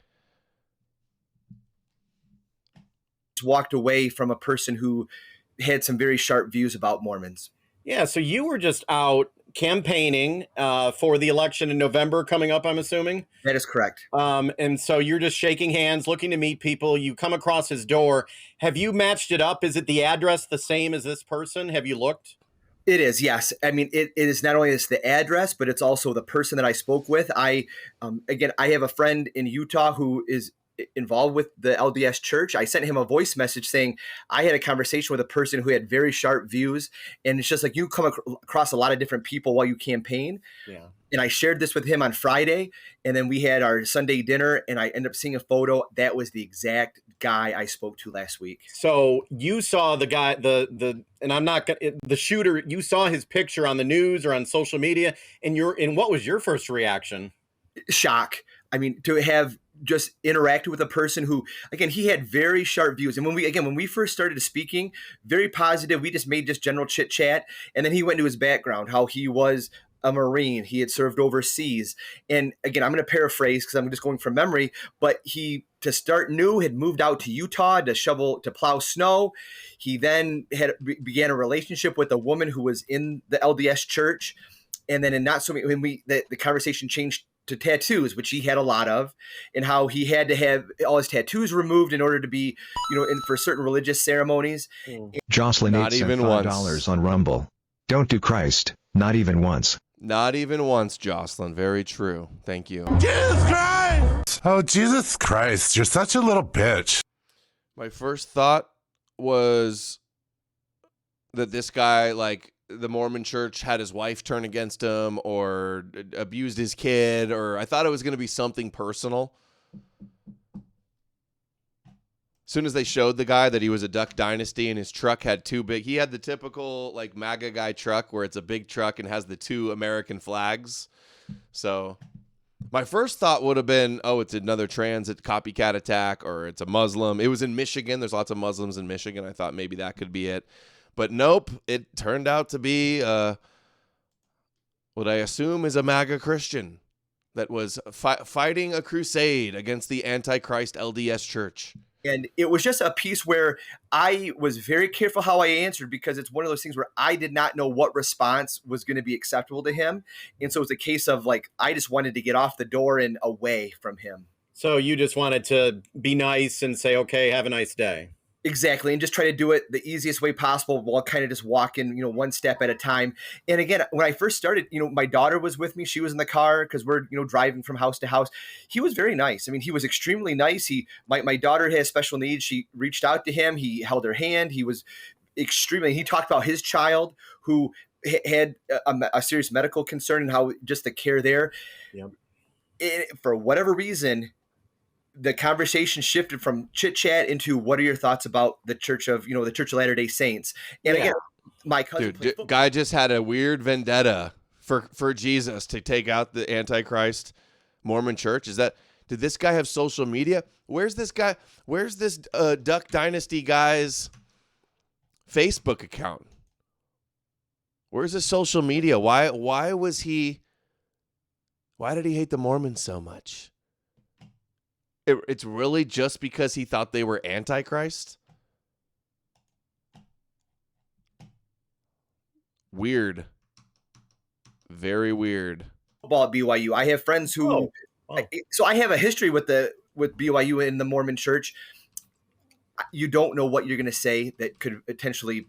Walked away from a person who had some very sharp views about Mormons. Yeah, so you were just out campaigning for the election in November coming up, I'm assuming? That is correct. And so you're just shaking hands, looking to meet people. You come across his door. Have you matched it up? Is it the address the same as this person? Have you looked? It is, yes. I mean, it is not only the address, but it's also the person that I spoke with. I have a friend in Utah who is involved with the LDS church. I sent him a voice message saying I had a conversation with a person who had very sharp views, and it's just like you come across a lot of different people while you campaign. Yeah. And I shared this with him on Friday, and then we had our Sunday dinner, and I ended up seeing a photo. That was the exact guy I spoke to last week. So you saw the guy, and I'm not gonna, the shooter. You saw his picture on the news or on social media, and what was your first reaction? Shock. I mean, to have just interacted with a person who, again, he had very sharp views. And when we first started speaking, very positive, we just made just general chit chat. And then he went to his background, how he was a Marine. He had served overseas. And again, I'm going to paraphrase because I'm just going from memory, but he, to start new, had moved out to Utah to plow snow. He then began a relationship with a woman who was in the LDS church. And then the conversation changed to tattoos, which he had a lot of, and how he had to have all his tattoos removed in order to be, for certain religious ceremonies. Jocelyn Not 8 even sent once. $5 on Rumble. Don't do Christ, not even once. Not even once, Jocelyn. Very true. Thank you. Jesus Christ! Oh, Jesus Christ, you're such a little bitch. My first thought was that this guy, like, the Mormon church had his wife turn against him or abused his kid, or I thought it was going to be something personal. As soon as they showed the guy that he was a Duck Dynasty and his truck had he had the typical like MAGA guy truck where it's a big truck and has the two American flags. So my first thought would have been, oh, it's another transit copycat attack, or it's a Muslim. It was in Michigan. There's lots of Muslims in Michigan. I thought maybe that could be it. But nope, it turned out to be what I assume is a MAGA Christian that was fighting a crusade against the Antichrist LDS church. And it was just a piece where I was very careful how I answered, because it's one of those things where I did not know what response was going to be acceptable to him. And so it's a case of like, I just wanted to get off the door and away from him. So you just wanted to be nice and say, okay, have a nice day. Exactly. And just try to do it the easiest way possible while kind of just walking, one step at a time. And again, when I first started, my daughter was with me. She was in the car because we're, driving from house to house. He was very nice. I mean, he was extremely nice. My daughter has special needs. She reached out to him. He held her hand. He was he talked about his child who had a serious medical concern and how just the care there. Yep. For whatever reason, the conversation shifted from chit chat into what are your thoughts about the Church of Latter-day Saints? And again, my cousin plays football. Guy just had a weird vendetta for Jesus to take out the Antichrist Mormon church. Did this guy have social media? Where's this Duck Dynasty guy's Facebook account? Where's his social media? Why did he hate the Mormons so much? It's really just because he thought they were Antichrist? Weird. Very weird. Football at BYU. I have friends who so I have a history with BYU in the Mormon church. You don't know what you're going to say that could potentially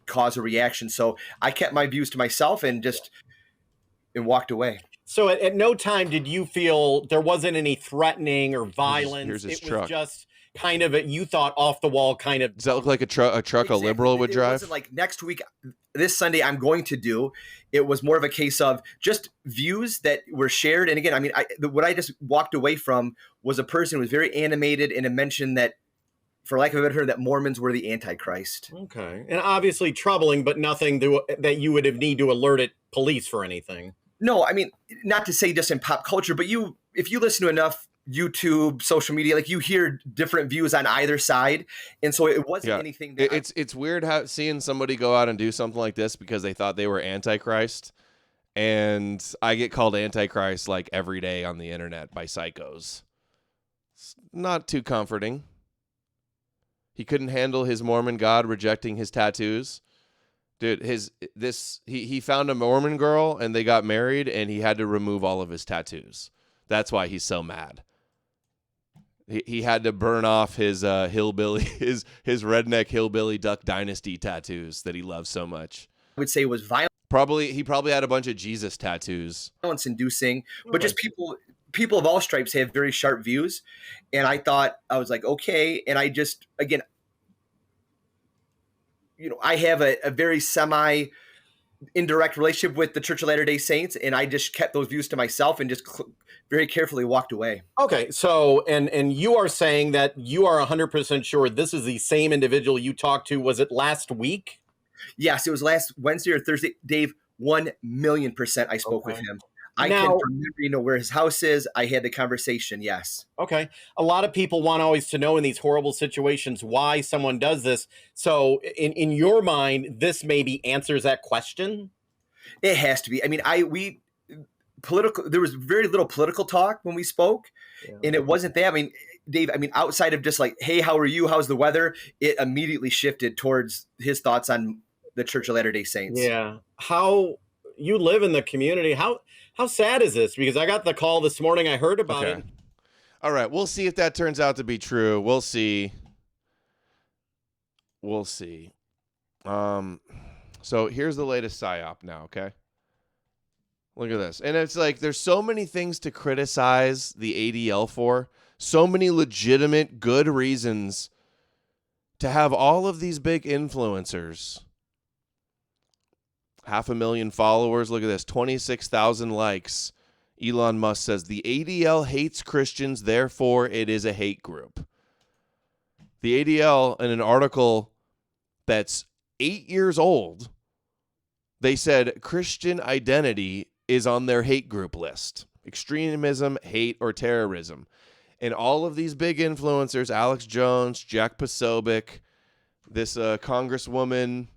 cause a reaction. So I kept my views to myself and walked away. So at no time did you feel there wasn't any threatening or violence? Here's his it truck. was just kind of you thought off the wall kind of. Does that look like a truck exactly. a liberal would drive? It wasn't like next week, this Sunday I'm going to do. It was more of a case of just views that were shared. And again, I mean, what I just walked away from was a person who was very animated and mentioned that, for lack of a better term, that Mormons were the Antichrist. Okay. And obviously troubling, but nothing that you would have need to alert police for anything. No, I mean, not to say just in pop culture, but if you listen to enough YouTube, social media, like you hear different views on either side. And so it wasn't anything. It's weird seeing somebody go out and do something like this because they thought they were Antichrist. And I get called Antichrist like every day on the internet by psychos. It's not too comforting. He couldn't handle his Mormon God rejecting his tattoos. Dude, he found a Mormon girl and they got married and he had to remove all of his tattoos. That's why he's so mad. He had to burn off his hillbilly, his redneck hillbilly Duck Dynasty tattoos that he loves so much. I would say it was violent. He probably had a bunch of Jesus tattoos. Violence inducing, but just people of all stripes have very sharp views. And I was like, okay. And I just, again, I have a very indirect relationship with the Church of Latter-day Saints, and I just kept those views to myself and just very carefully walked away. Okay, so and you are saying that you are 100% sure this is the same individual you talked to. Was it last week? Yes, it was last Wednesday or Thursday. Dave, 1,000,000% I spoke with him. I can remember, where his house is. I had the conversation. Yes. Okay. A lot of people want always to know in these horrible situations why someone does this. So in your mind, this maybe answers that question. It has to be. I mean, there was very little political talk when we spoke, and it wasn't that. I mean, Dave, outside of just like, hey, how are you? How's the weather? It immediately shifted towards his thoughts on the Church of Latter-day Saints. Yeah. How you live in the community. How sad is this? Because I got the call this morning. I heard about it. All right. We'll see if that turns out to be true. We'll see. So here's the latest PSYOP now, okay? Look at this. And it's like there's so many things to criticize the ADL for. So many legitimate, good reasons to have all of these big influencers. 500,000 followers. Look at this. 26,000 likes. Elon Musk says the ADL hates Christians, therefore it is a hate group. The ADL, in an article that's 8 years old, they said Christian identity is on their hate group list. Extremism, hate, or terrorism. And all of these big influencers, Alex Jones, Jack Posobiec, this congresswoman,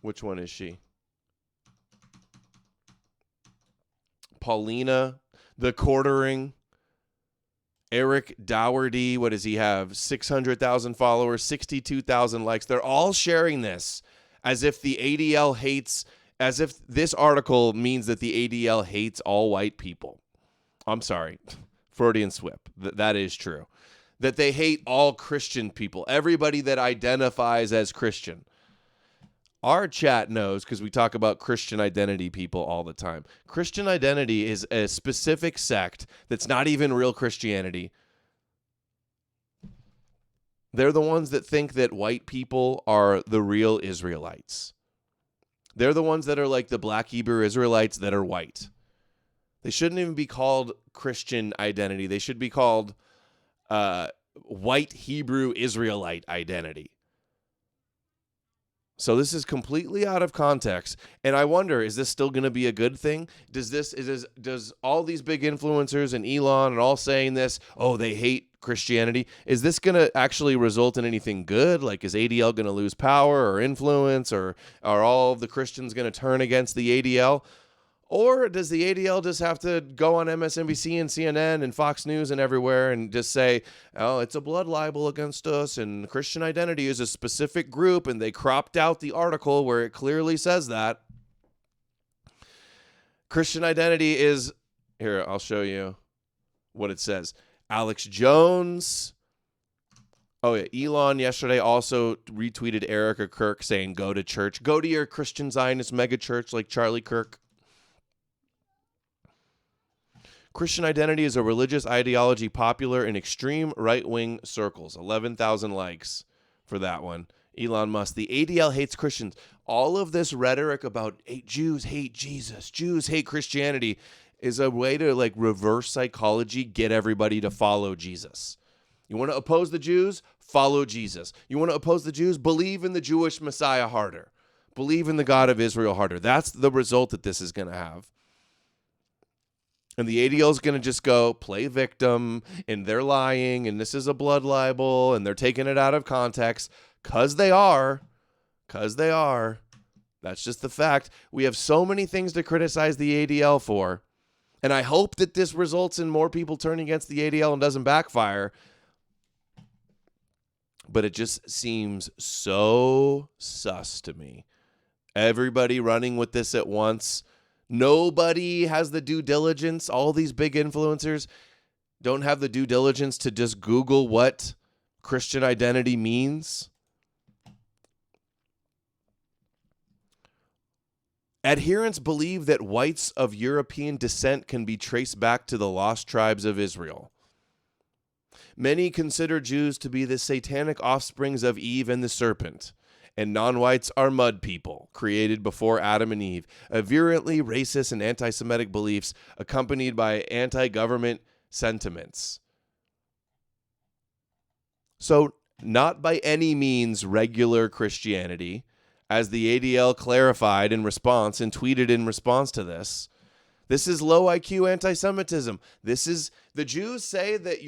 which one is she? Paulina, the quartering, Eric Dougherty, what does he have? 600,000 followers, 62,000 likes. They're all sharing this as if the ADL hates, as if this article means that the ADL hates all white people. I'm sorry, Freudian slip. That is true. That they hate all Christian people, everybody that identifies as Christian. Our chat knows, because we talk about Christian identity people all the time. Christian identity is a specific sect that's not even real Christianity. They're the ones that think that white people are the real Israelites. They're the ones that are like the black Hebrew Israelites that are white. They shouldn't even be called Christian identity. They should be called white Hebrew Israelite identity. So this is completely out of context. And I wonder, is this still going to be a good thing? Does all these big influencers and Elon and all saying this, oh, they hate Christianity, is this going to actually result in anything good? Like, is ADL going to lose power or influence, or are all of the Christians going to turn against the ADL? Or does the ADL just have to go on MSNBC and CNN and Fox News and everywhere and just say, oh, it's a blood libel against us and Christian identity is a specific group, and they cropped out the article where it clearly says that. Christian identity is, here, I'll show you what it says. Alex Jones. Oh, yeah. Elon yesterday also retweeted Erica Kirk saying, go to church. Go to your Christian Zionist megachurch like Charlie Kirk. Christian identity is a religious ideology popular in extreme right-wing circles. 11,000 likes for that one. Elon Musk. The ADL hates Christians. All of this rhetoric about Jews hate Jesus, Jews hate Christianity is a way to like reverse psychology, get everybody to follow Jesus. You want to oppose the Jews? Follow Jesus. You want to oppose the Jews? Believe in the Jewish Messiah harder. Believe in the God of Israel harder. That's the result that this is going to have. And the ADL is going to just go play victim, and they're lying, and this is a blood libel, and they're taking it out of context, because they are. That's just the fact. We have so many things to criticize the ADL for, and I hope that this results in more people turning against the ADL and doesn't backfire. But it just seems so sus to me. Everybody running with this at once. Nobody has the due diligence. All these big influencers don't have the due diligence to just Google what Christian identity means. Adherents believe that whites of European descent can be traced back to the lost tribes of Israel. Many consider Jews to be the satanic offsprings of Eve and the serpent. And non-whites are mud people, created before Adam and Eve, a virulently racist and anti-Semitic beliefs accompanied by anti-government sentiments. So, not by any means regular Christianity, as the ADL clarified in response and tweeted in response to this. This is low IQ anti-Semitism. This is, the Jews say that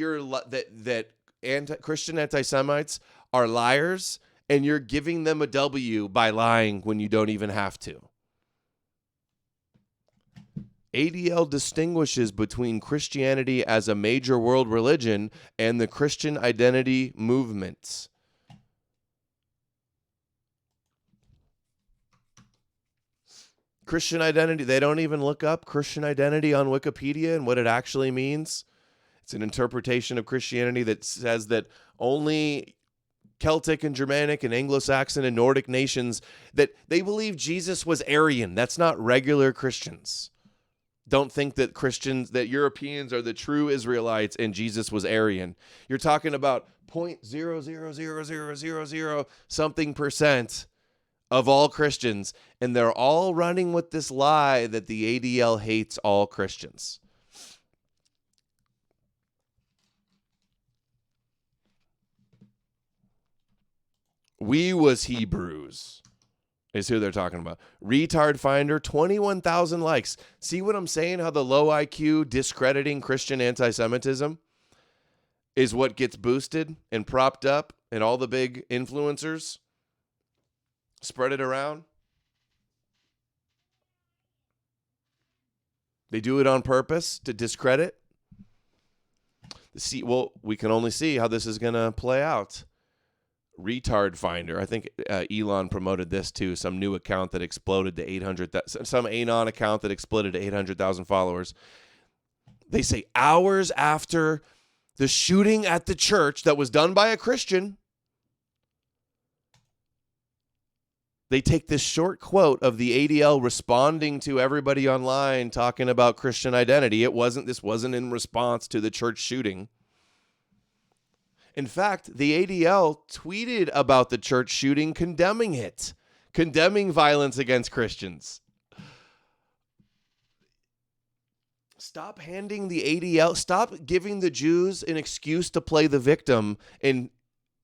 Christian anti-Semites are liars, and you're giving them a W by lying when you don't even have to. ADL distinguishes between Christianity as a major world religion and the Christian identity movements. Christian identity, they don't even look up Christian identity on Wikipedia and what it actually means. It's an interpretation of Christianity that says that only Celtic and Germanic and Anglo-Saxon and Nordic nations, that they believe Jesus was Aryan. That's not regular Christians. Don't think that Europeans are the true Israelites and Jesus was Aryan. You're talking about 0.0000000 something percent of all Christians, and they're all running with this lie that the ADL hates all Christians. We was Hebrews is who they're talking about. Retard Finder, 21,000 likes. See what I'm saying? How the low IQ discrediting Christian anti-Semitism is what gets boosted and propped up, and all the big influencers spread it around. They do it on purpose to discredit. Well, we can only see how this is going to play out. Retard Finder. I think Elon promoted this too. Some new account that exploded to 800,000. Some Anon account that exploded to 800,000 followers. They say hours after the shooting at the church that was done by a Christian, they take this short quote of the ADL responding to everybody online talking about Christian identity. This wasn't in response to the church shooting. In fact, the ADL tweeted about the church shooting, condemning it, condemning violence against Christians. Stop handing the ADL, stop giving the Jews an excuse to play the victim and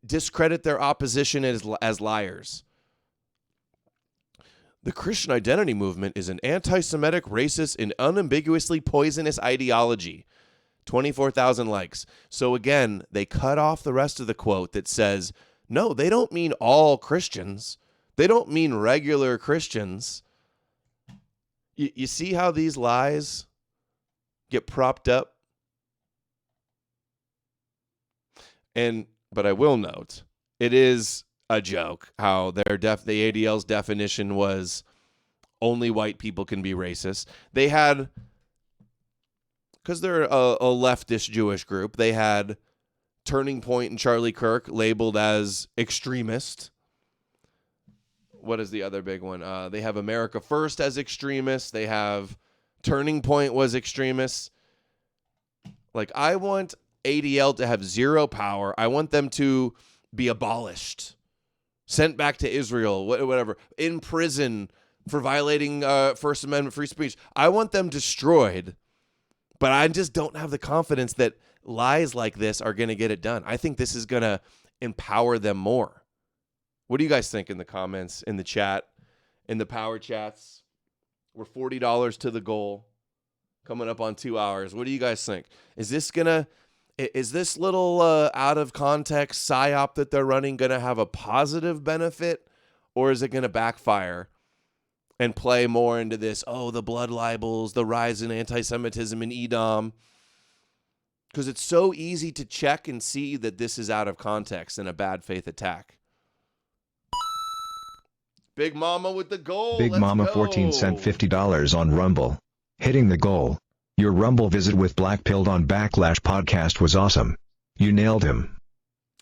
discredit their opposition as liars. The Christian identity movement is an anti-Semitic, racist, and unambiguously poisonous ideology. 24,000 likes. So again, they cut off the rest of the quote that says, no, they don't mean all Christians. They don't mean regular Christians. You see how these lies get propped up? But I will note, it is a joke how the ADL's definition was only white people can be racist. They had, because they're a leftist Jewish group, they had Turning Point and Charlie Kirk labeled as extremist. What is the other big one? They have America First as extremist. They have Turning Point was extremist. Like, I want ADL to have zero power. I want them to be abolished, sent back to Israel, whatever, in prison for violating First Amendment free speech. I want them destroyed, but I just don't have the confidence that lies like this are going to get it done. I think this is going to empower them more. What do you guys think in the comments, in the chat, in the power chats? We're $40 to the goal, coming up on 2 hours. What do you guys think? Is this little out of context psyop that they're running going to have a positive benefit, or is it going to backfire and play more into this, the blood libels, the rise in anti-Semitism in Edom? Because it's so easy to check and see that this is out of context and a bad faith attack. Big Mama with the goal. Big Mama 14 sent $50 on Rumble. Hitting the goal. Your Rumble visit with Black Pilled on Backlash podcast was awesome. You nailed him.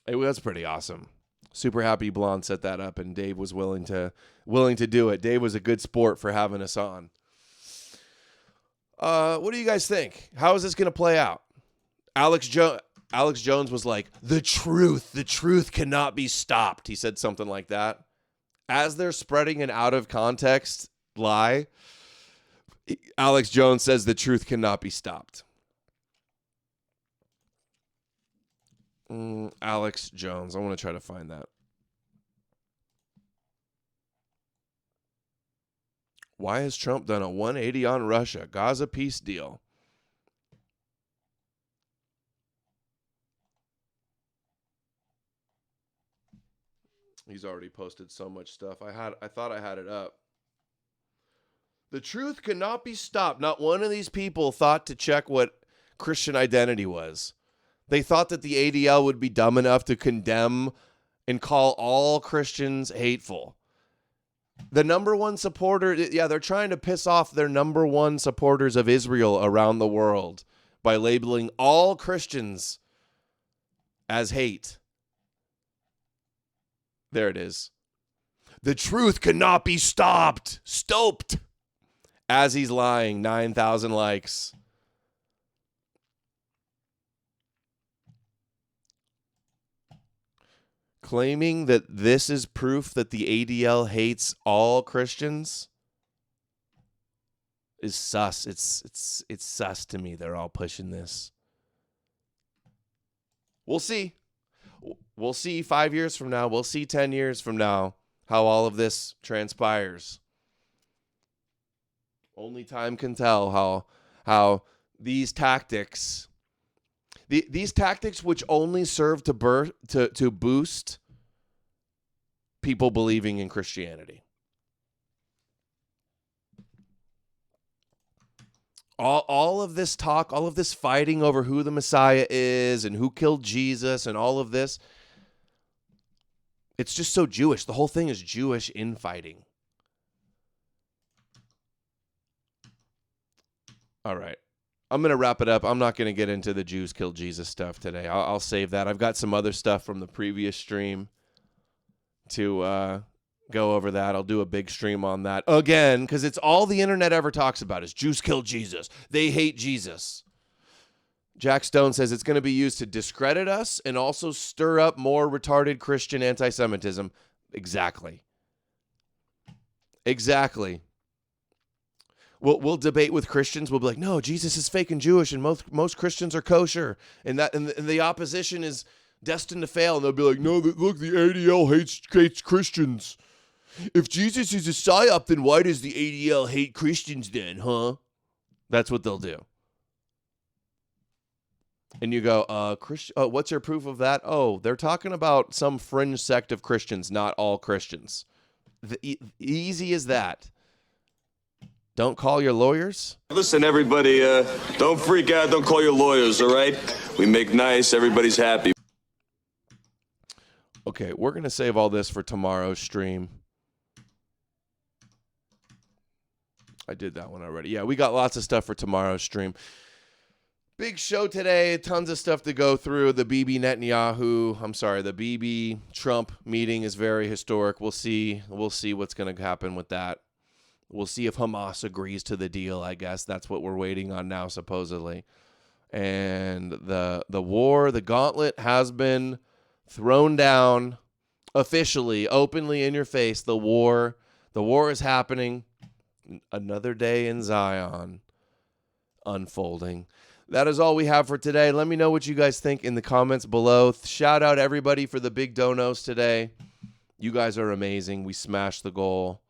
Hey, well, that's pretty awesome. Super happy Blonde set that up, and Dave was willing to do it. Dave was a good sport for having us on. What do you guys think? How is this going to play out? Alex Jones was like, the truth cannot be stopped. He said something like that. As they're spreading an out of context lie, Alex Jones says the truth cannot be stopped. Alex Jones. I want to try to find that. Why has Trump done a 180 on Russia? Gaza peace deal. He's already posted so much stuff. I thought I had it up. The truth cannot be stopped. Not one of these people thought to check what Christian identity was. They thought that the ADL would be dumb enough to condemn and call all Christians hateful. The number one supporter, they're trying to piss off their number one supporters of Israel around the world by labeling all Christians as hate. There it is. The truth cannot be stopped. Stoped. As he's lying, 9,000 likes. Claiming that this is proof that the ADL hates all Christians is sus. It's sus to me. They're all pushing this. We'll see. We'll see 5 years from now. We'll see 10 years from now how all of this transpires. Only time can tell how these tactics, these tactics which only serve to boost people believing in Christianity. All of this talk, all of this fighting over who the Messiah is and who killed Jesus and all of this, it's just so Jewish. The whole thing is Jewish infighting. All right. I'm going to wrap it up. I'm not going to get into the Jews killed Jesus stuff today. I'll save that. I've got some other stuff from the previous stream to go over that. I'll do a big stream on that again, because it's all the internet ever talks about is Jews killed Jesus. They hate Jesus. Jack Stone says it's going to be used to discredit us and also stir up more retarded Christian anti-Semitism. Exactly. We'll debate with Christians. We'll be like, no, Jesus is fake and Jewish, and most Christians are kosher, and the opposition is destined to fail. And they'll be like, no, look, the ADL hates Christians. If Jesus is a psyop, then why does the ADL hate Christians then, huh? That's what they'll do. And you go, what's your proof of that? Oh, they're talking about some fringe sect of Christians, not all Christians. Easy as that. Don't call your lawyers. Listen, everybody, don't freak out. Don't call your lawyers, all right? We make nice. Everybody's happy. Okay, we're going to save all this for tomorrow's stream. I did that one already. Yeah, we got lots of stuff for tomorrow's stream. Big show today. Tons of stuff to go through. The Bibi Trump meeting is very historic. We'll see what's going to happen with that. We'll see if Hamas agrees to the deal, I guess. That's what we're waiting on now, supposedly. And the war, the gauntlet has been thrown down officially, openly in your face. The war is happening. Another day in Zion unfolding. That is all we have for today. Let me know what you guys think in the comments below. Shout out everybody for the big donos today. You guys are amazing. We smashed the goal.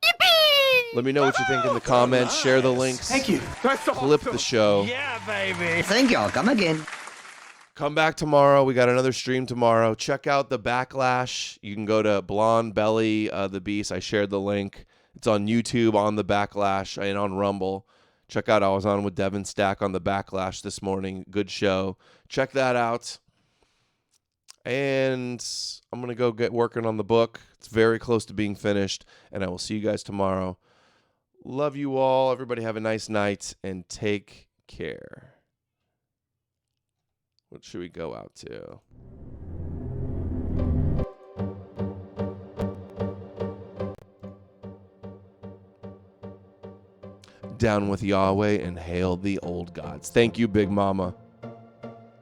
Let me know what you think in the comments. Nice. Share the links. Thank you. Flip the show. Yeah, baby. Thank y'all. Come again. Come back tomorrow. We got another stream tomorrow. Check out the Backlash. You can go to Blonde Belly, the Beast. I shared the link. It's on YouTube, on the Backlash, and on Rumble. Check out, I was on with Devin Stack on the Backlash this morning. Good show. Check that out. And I'm going to go get working on the book. It's very close to being finished. And I will see you guys tomorrow. Love you all. Everybody have a nice night and take care. What should we go out to? Down with Yahweh and hail the old gods. Thank you, Big Mama.